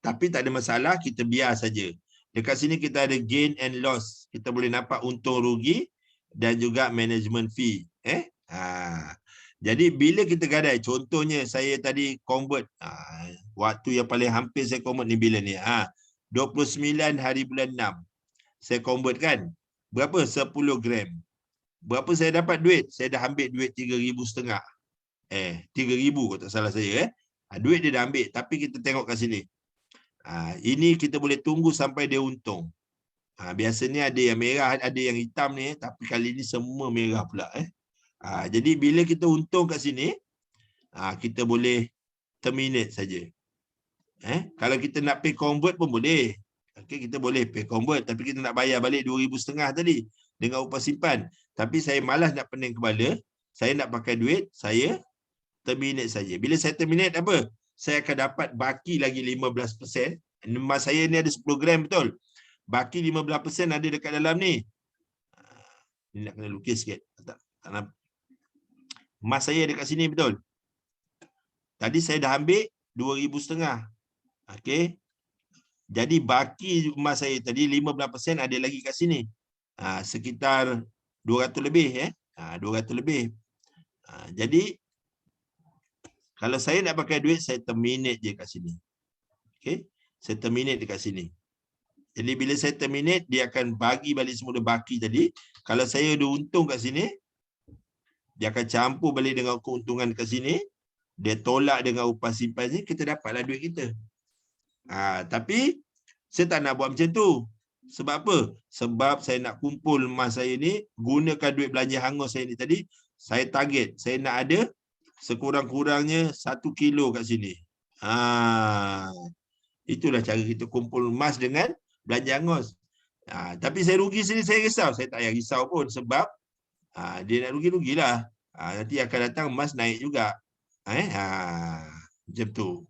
Tapi tak ada masalah, kita biar saja. Dekat sini kita ada gain and loss. Kita boleh nampak untung rugi dan juga management fee. Jadi bila kita gadai, contohnya saya tadi convert, waktu yang paling hampir saya convert ni bila ni? 29 hari bulan 6. Saya convert kan? Berapa? 10 gram. Berapa saya dapat duit? Saya dah ambil duit 3,500. 3,000 kalau tak salah saya. Duit dia dah ambil. Tapi kita tengok kat sini. Ini kita boleh tunggu sampai dia untung. Biasanya ada yang merah, ada yang hitam ni. Tapi kali ni semua merah pula. Jadi bila kita untung kat sini, kita boleh terminate saja. Kalau kita nak pay convert pun boleh. Okay, kita boleh pay convert. Tapi kita nak bayar balik 2,500 tadi. Dengan upah simpan. Tapi saya malas nak pening kepala. Saya nak pakai duit, saya terminate saja. Bila saya terminate apa? Saya akan dapat baki lagi 15%. Emas saya ni ada 10 gram betul. Baki 15% ada dekat dalam ni. Ni nak kena lukis sikit. Tak nampak. Emas saya dekat sini betul. Tadi saya dah ambil 2,500. Okey. Jadi baki emas saya tadi 15% ada lagi kat sini. Sekitar 200 lebih 200 lebih. Jadi kalau saya nak pakai duit, saya terminate je kat sini. Okey. Saya terminate dekat sini. Jadi bila saya terminate, dia akan bagi balik semula baki tadi. Kalau saya ada untung kat sini, dia akan campur balik dengan keuntungan kat sini. Dia tolak dengan upah simpan ni, kita dapatlah duit kita. Tapi saya tak nak buat macam tu. Sebab apa? Sebab saya nak kumpul emas saya ni, gunakan duit belanja hangus saya ni tadi. Saya target, saya nak ada sekurang-kurangnya 1 kilo kat sini. Itulah cara kita kumpul emas dengan belanja hangus. Tapi saya rugi sini, saya risau. Saya tak payah risau pun sebab dia nak rugi-rugilah. Nanti akan datang emas naik juga. Macam tu.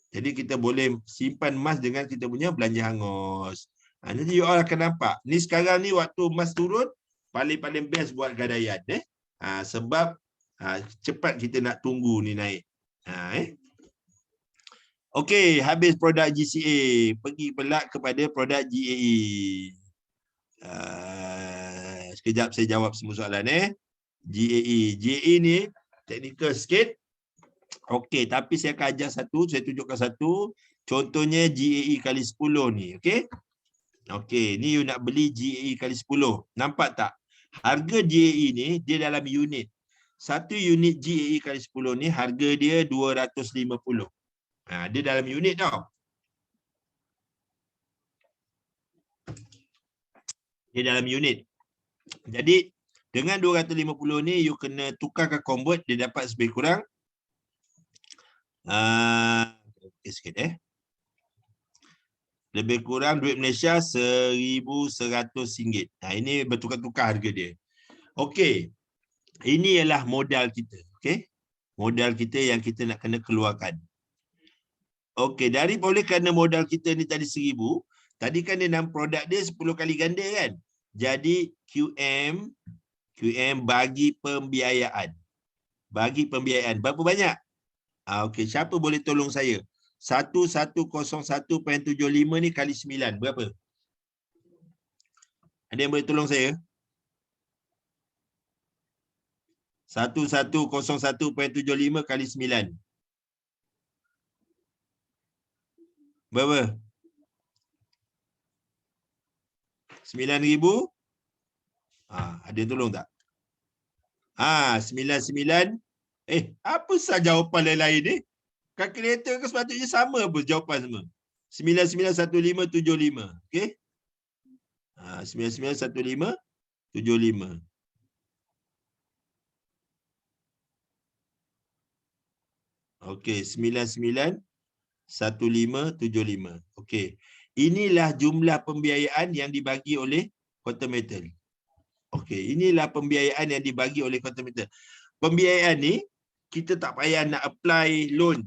Jadi kita boleh simpan emas dengan kita punya belanja hangus. Nanti you all akan nampak. Ni sekarang ni waktu emas turun, paling-paling best buat gadaian. Sebab cepat kita nak tunggu ni naik. Okey, habis produk GCA. Pergi pula kepada produk GAE. Sekejap saya jawab semua soalan. GAE. GAE ni teknikal sikit. Okey, tapi saya akan ajar satu. Saya tunjukkan satu. Contohnya GAE kali 10 ni. Okey. Okey, ni you nak beli GAE kali 10. Nampak tak? Harga GAE ni dia dalam unit. Satu unit GAE kali 10 ni harga dia 250. Dia dalam unit tau. Dia dalam unit. Jadi dengan 250 ni you kena tukarkan convert, dia dapat lebih kurang sikit lebih kurang duit Malaysia RM1,100. Ini bertukar-tukar harga dia. Okey. Ini ialah modal kita. Okey. Modal kita yang kita nak kena keluarkan. Okey, oleh kerana modal kita ni tadi 1,000, tadi kan dia 6 produk dia 10 kali ganda kan. Jadi QM bagi pembiayaan. Bagi pembiayaan. Berapa banyak? Okey, siapa boleh tolong saya? 1101.75 ni kali 9. Berapa? Ada yang boleh tolong saya? 1101.75 kali 9. Berapa? 9,000? Ada yang tolong tak? 99. Apa sah jawapan lain-lain ni? Kalkulator ke sepatutnya sama apa jawapan semua? 991575. Okey? 991575. Okey, 991575. Okey. Inilah jumlah pembiayaan yang dibagi oleh Quantum Metal. Okey, inilah pembiayaan yang dibagi oleh Quantum Metal. Pembiayaan ni kita tak payah nak apply loan.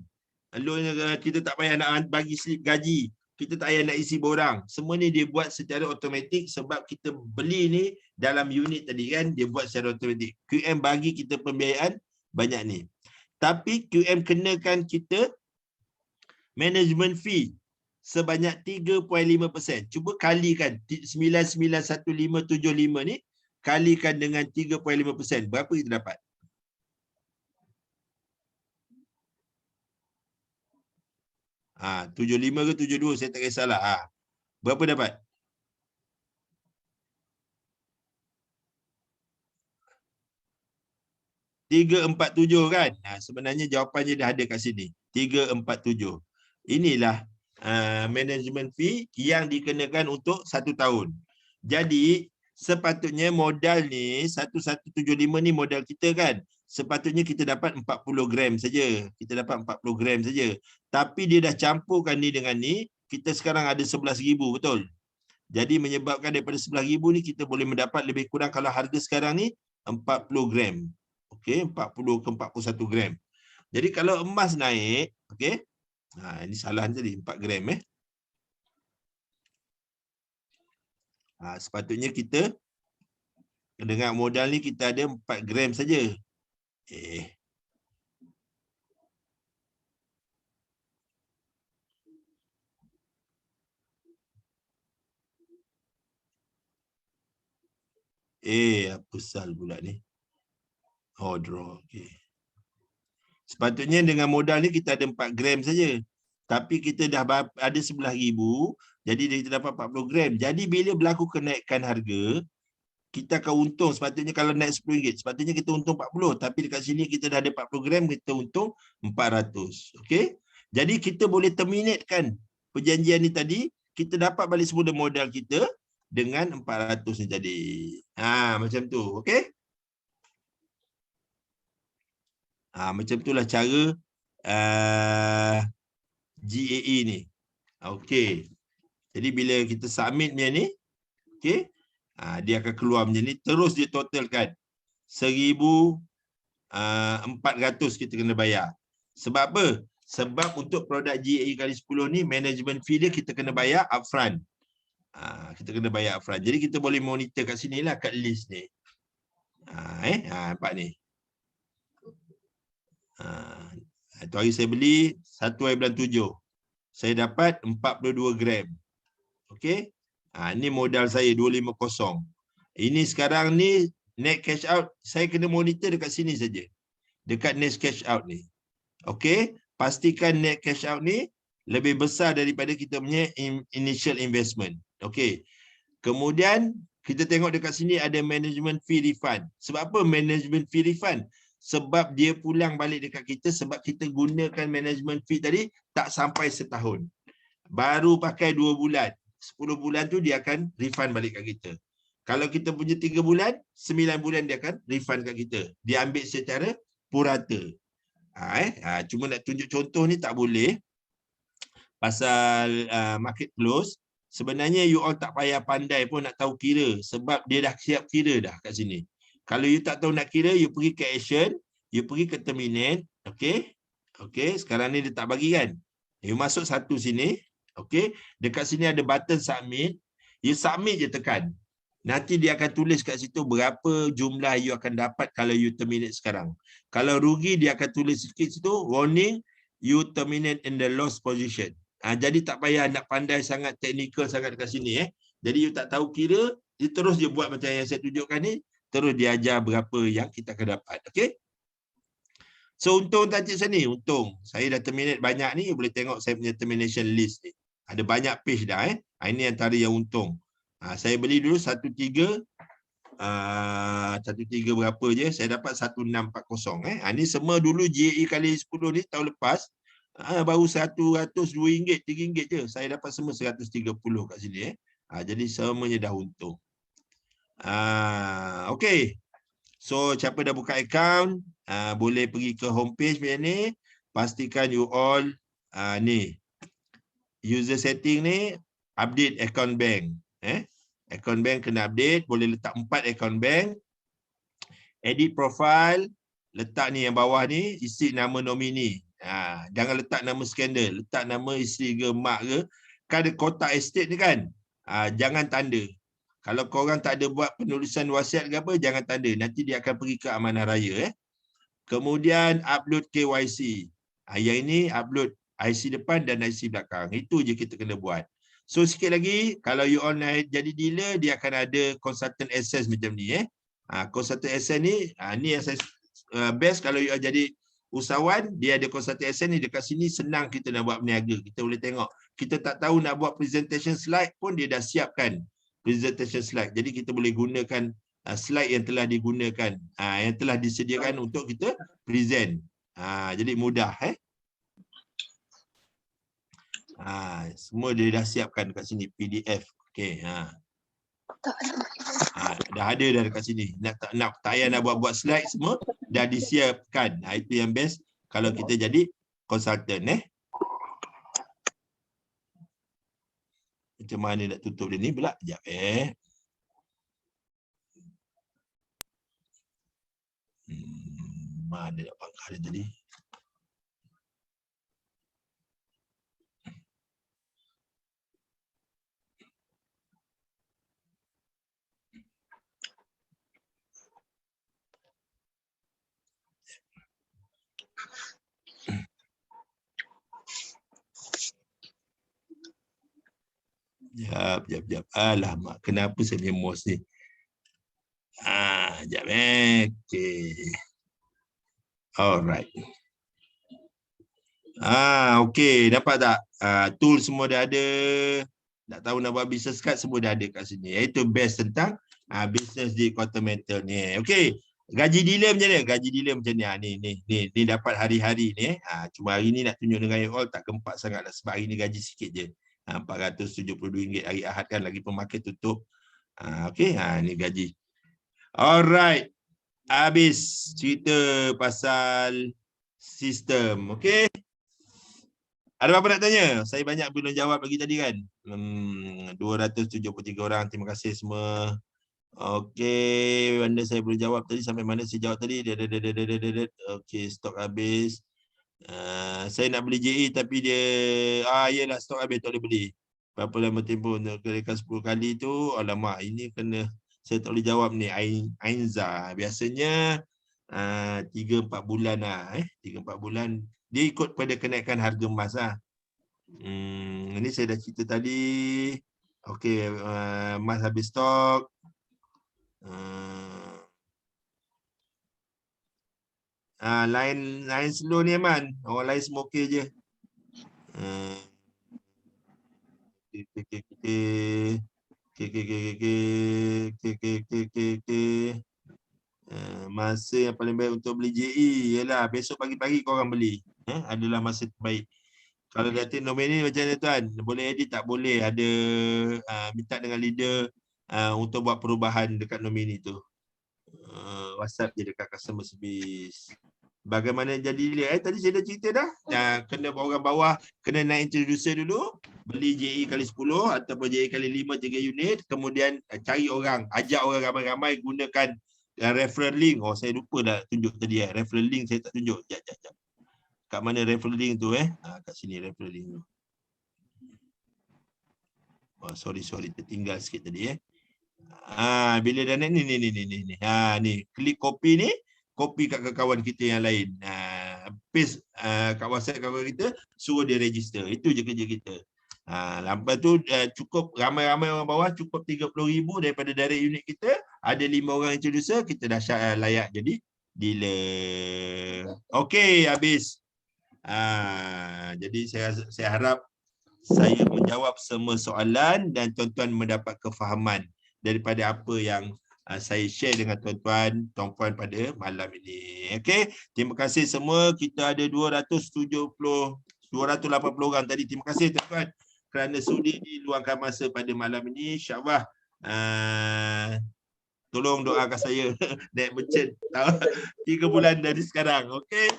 Kita tak payah nak bagi slip gaji. Kita tak payah nak isi borang. Semua ni dia buat secara automatik sebab kita beli ni dalam unit tadi kan, dia buat secara automatik. QM bagi kita pembiayaan banyak ni. Tapi QM kenakan kita management fee sebanyak 3.5%. Cuba kalikan 991575 ni, kalikan dengan 3.5%. Berapa kita dapat? Ah, 75 ke 72, saya tak kisahlah. Berapa dapat? $347 kan? Sebenarnya jawapannya dah ada kat sini. 347. Inilah management fee yang dikenakan untuk 1 tahun. Jadi sepatutnya modal ni 1175 ni modal kita kan. Sepatutnya kita dapat 40 gram saja. Kita dapat 40 gram saja. Tapi dia dah campurkan ni dengan ni, kita sekarang ada 11,000, betul? Jadi menyebabkan daripada 11,000 ni kita boleh mendapat lebih kurang kalau harga sekarang ni 40 gram. Okey, 40 ke 41 gram. Jadi kalau emas naik, okey. Ini salah tadi 4 gram sepatutnya kita dengan modal ni kita ada 4 gram saja. Apa sal pula ni? Draw. Okey. Sepatutnya dengan modal ni kita ada 4 gram saja. Tapi kita dah ada 11,000, jadi kita dapat 40 gram. Jadi bila berlaku kenaikan harga, kita akan untung. Sepatutnya kalau naik RM10, sepatutnya kita untung 40. Tapi dekat sini kita dah ada 40 gram, kita untung 400. Okey? Jadi kita boleh terminatekan perjanjian ni tadi, kita dapat balik semula modal kita dengan 400 ni tadi. Macam tu. Okey? Macam itulah cara GAE ni. Okey. Jadi bila kita submit macam ni, okey, dia akan keluar macam ni, terus dia totalkan 1,400 kita kena bayar. Sebab apa? Sebab untuk produk GAE kali 10 ni, management fee dia kita kena bayar upfront. Kita kena bayar upfront. Jadi kita boleh monitor kat sini lah, kat list ni. Nampak ni. Itu hari saya beli 1 hari bulan 7. Saya dapat 42 gram. Okey. Ini modal saya 250. Ini sekarang ni net cash out, saya kena monitor dekat sini saja. Dekat net cash out ni. Okey, pastikan net cash out ni lebih besar daripada kita punya initial investment. Okey. Kemudian Kita tengok dekat sini ada management fee refund. Sebab apa management fee refund? Sebab dia pulang balik dekat kita sebab kita gunakan management fee tadi tak sampai setahun. Baru pakai 2 bulan. 10 bulan tu dia akan refund balik kat kita. Kalau kita punya 3 bulan, 9 bulan dia akan refund kat kita. Dia ambil secara purata. Cuma nak tunjuk contoh ni tak boleh. Pasal market close. Sebenarnya you all tak payah pandai pun nak tahu kira. Sebab dia dah siap kira dah kat sini. Kalau you tak tahu nak kira, you pergi ke action. You pergi ke terminate. Okay. Okay, sekarang ni dia tak bagi kan. You masuk satu sini. Okay. Dekat sini ada button submit. You submit je tekan. Nanti dia akan tulis kat situ berapa jumlah you akan dapat kalau you terminate sekarang. Kalau rugi, dia akan tulis sikit situ. Warning, you terminate in the loss position. Jadi tak payah nak pandai sangat, teknikal sangat dekat sini. Jadi you tak tahu kira, dia terus dia buat macam yang saya tunjukkan ni, terus dia ajar berapa yang kita akan dapat. Okay? So untung tak cik sini, untung. Saya dah terminate banyak ni, you boleh tengok saya punya termination list ni. Ada banyak page dah. Ini antara yang untung. Saya beli dulu 13 berapa je, saya dapat 1640. Ini semua dulu GAE kali 10 ni tahun lepas. Baru RM100, RM2, RM3 je. Saya dapat semua 130 kat sini. Jadi semuanya dah untung. Okay. So siapa dah buka account, boleh pergi ke homepage macam ni. Pastikan you all ni. User setting ni, update account bank. Account bank kena update. Boleh letak 4 account bank. Edit profile. Letak ni yang bawah ni, isi nama nomini. Jangan letak nama skandal, letak nama isteri ke mak ke. Kan ada kotak estate ni kan. Jangan tanda. Kalau korang tak ada buat penulisan wasiat ke apa, jangan tanda. Nanti dia akan pergi ke amanah raya. Kemudian upload KYC. Yang ini upload IC depan dan IC belakang. Itu je kita kena buat. So sikit lagi, kalau you all nak jadi dealer, dia akan ada consultant access macam ni. Consultant access ni, ni yang saya best kalau you all jadi usahawan, dia ada consultant access ni dekat sini, senang kita nak buat berniaga. Kita boleh tengok. Kita tak tahu nak buat presentation slide pun dia dah siapkan presentation slide. Jadi kita boleh gunakan slide yang telah digunakan, yang telah disediakan untuk kita present. Jadi mudah. Semua dia dah siapkan kat sini PDF. Okey. Dah ada dah dekat sini. Tak payah nak buat slide semua dah disiapkan. Itu yang best kalau kita jadi consultant. Macam mana nak tutup dia ni pula? Sekejap mana nak pangkal dia tadi? Sekejap. Alamak, kenapa saya punya mouse ni? Sekejap. Okay. Alright. Okay, dapat tak? Tool semua dah ada. Tak tahu nak buat business card, semua dah ada kat sini. Itu best tentang business di quarter metal ni. Okay. Gaji dealer macam mana? Gaji dealer macam ni. Ni dapat hari-hari ni. Cuma hari ni nak tunjuk dengan you all tak gempak sangat lah. Sebab hari ni gaji sikit je. RM472 hari Ahad kan, lagi pemakai tutup. Okay, ni gaji. Alright. Habis cerita pasal sistem. Okay. Ada apa nak tanya? Saya banyak belum jawab lagi tadi kan. 273 orang. Terima kasih semua. Okay, mana saya belum jawab tadi, sampai mana saya jawab tadi. Okay, stok habis. Saya nak beli JE tapi dia yelah stok habis, tak boleh beli. Berapa lama tempoh untuk kirakan 10 kali tu. Alamak, ini kena saya tak boleh jawab ni. Ainza biasanya 3-4 bulan lah. 3-4 bulan. Dia ikut pada kenaikan harga emas lah. Ini saya dah cerita tadi. Okay, emas habis stok. Lain slow ni Aman. Orang lain semua okey je. Masa yang paling baik untuk beli JE ialah besok pagi-pagi korang beli. Adalah masa terbaik. Kalau kata nomini macam mana tuan? Boleh edit tak? Boleh. Ada minta dengan leader untuk buat perubahan dekat nomini tu. WhatsApp je dekat customer service. Bagaimana jadi leader? Tadi saya dah cerita dah. Kena orang bawah, kena naik introducer dulu. Beli JE kali 10 ataupun JE kali 5 3 unit. Kemudian cari orang. Ajak orang ramai-ramai gunakan referral link. Oh, saya lupa dah tunjuk tadi. Referral link saya tak tunjuk. Sekejap. Kat mana referral link tu kat sini referral link tu. Oh, sorry tertinggal sikit tadi bila dah ni. Ni klik copy ni, copy kat kawan kita yang lain. Paste kat WhatsApp kawan kita, suruh dia register. Itu je kerja kita. Lepas tu cukup ramai-ramai orang bawah, cukup 30,000 daripada direct unit kita, ada 5 orang introducer, kita dah layak jadi dealer. Okey, habis. Jadi saya harap saya menjawab semua soalan dan tuan-tuan mendapat kefahaman daripada apa yang saya share dengan tuan-tuan pada malam ini. Okey, terima kasih semua. Kita ada 280 orang tadi. Terima kasih tuan-tuan kerana sudi diluangkan masa pada malam ini. InsyaAllah tolong doakan saya naik merchant 3 bulan dari sekarang. Okey.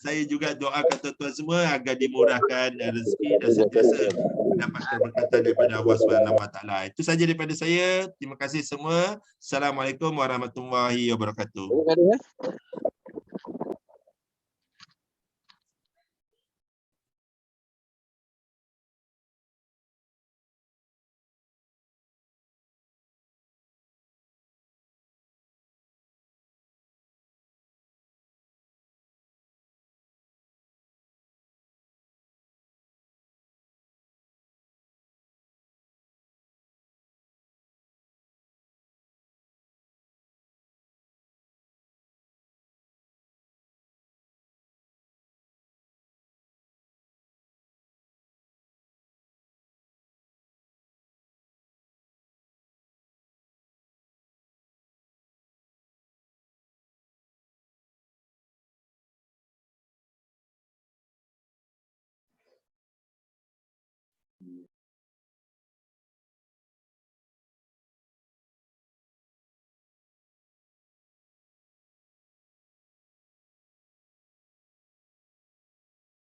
Saya juga doakan tuan-tuan semua agar dimurahkan rezeki dan sentiasa mendapatkan berkatan daripada Allah SWT. Itu saja daripada saya. Terima kasih semua. Assalamualaikum warahmatullahi wabarakatuh.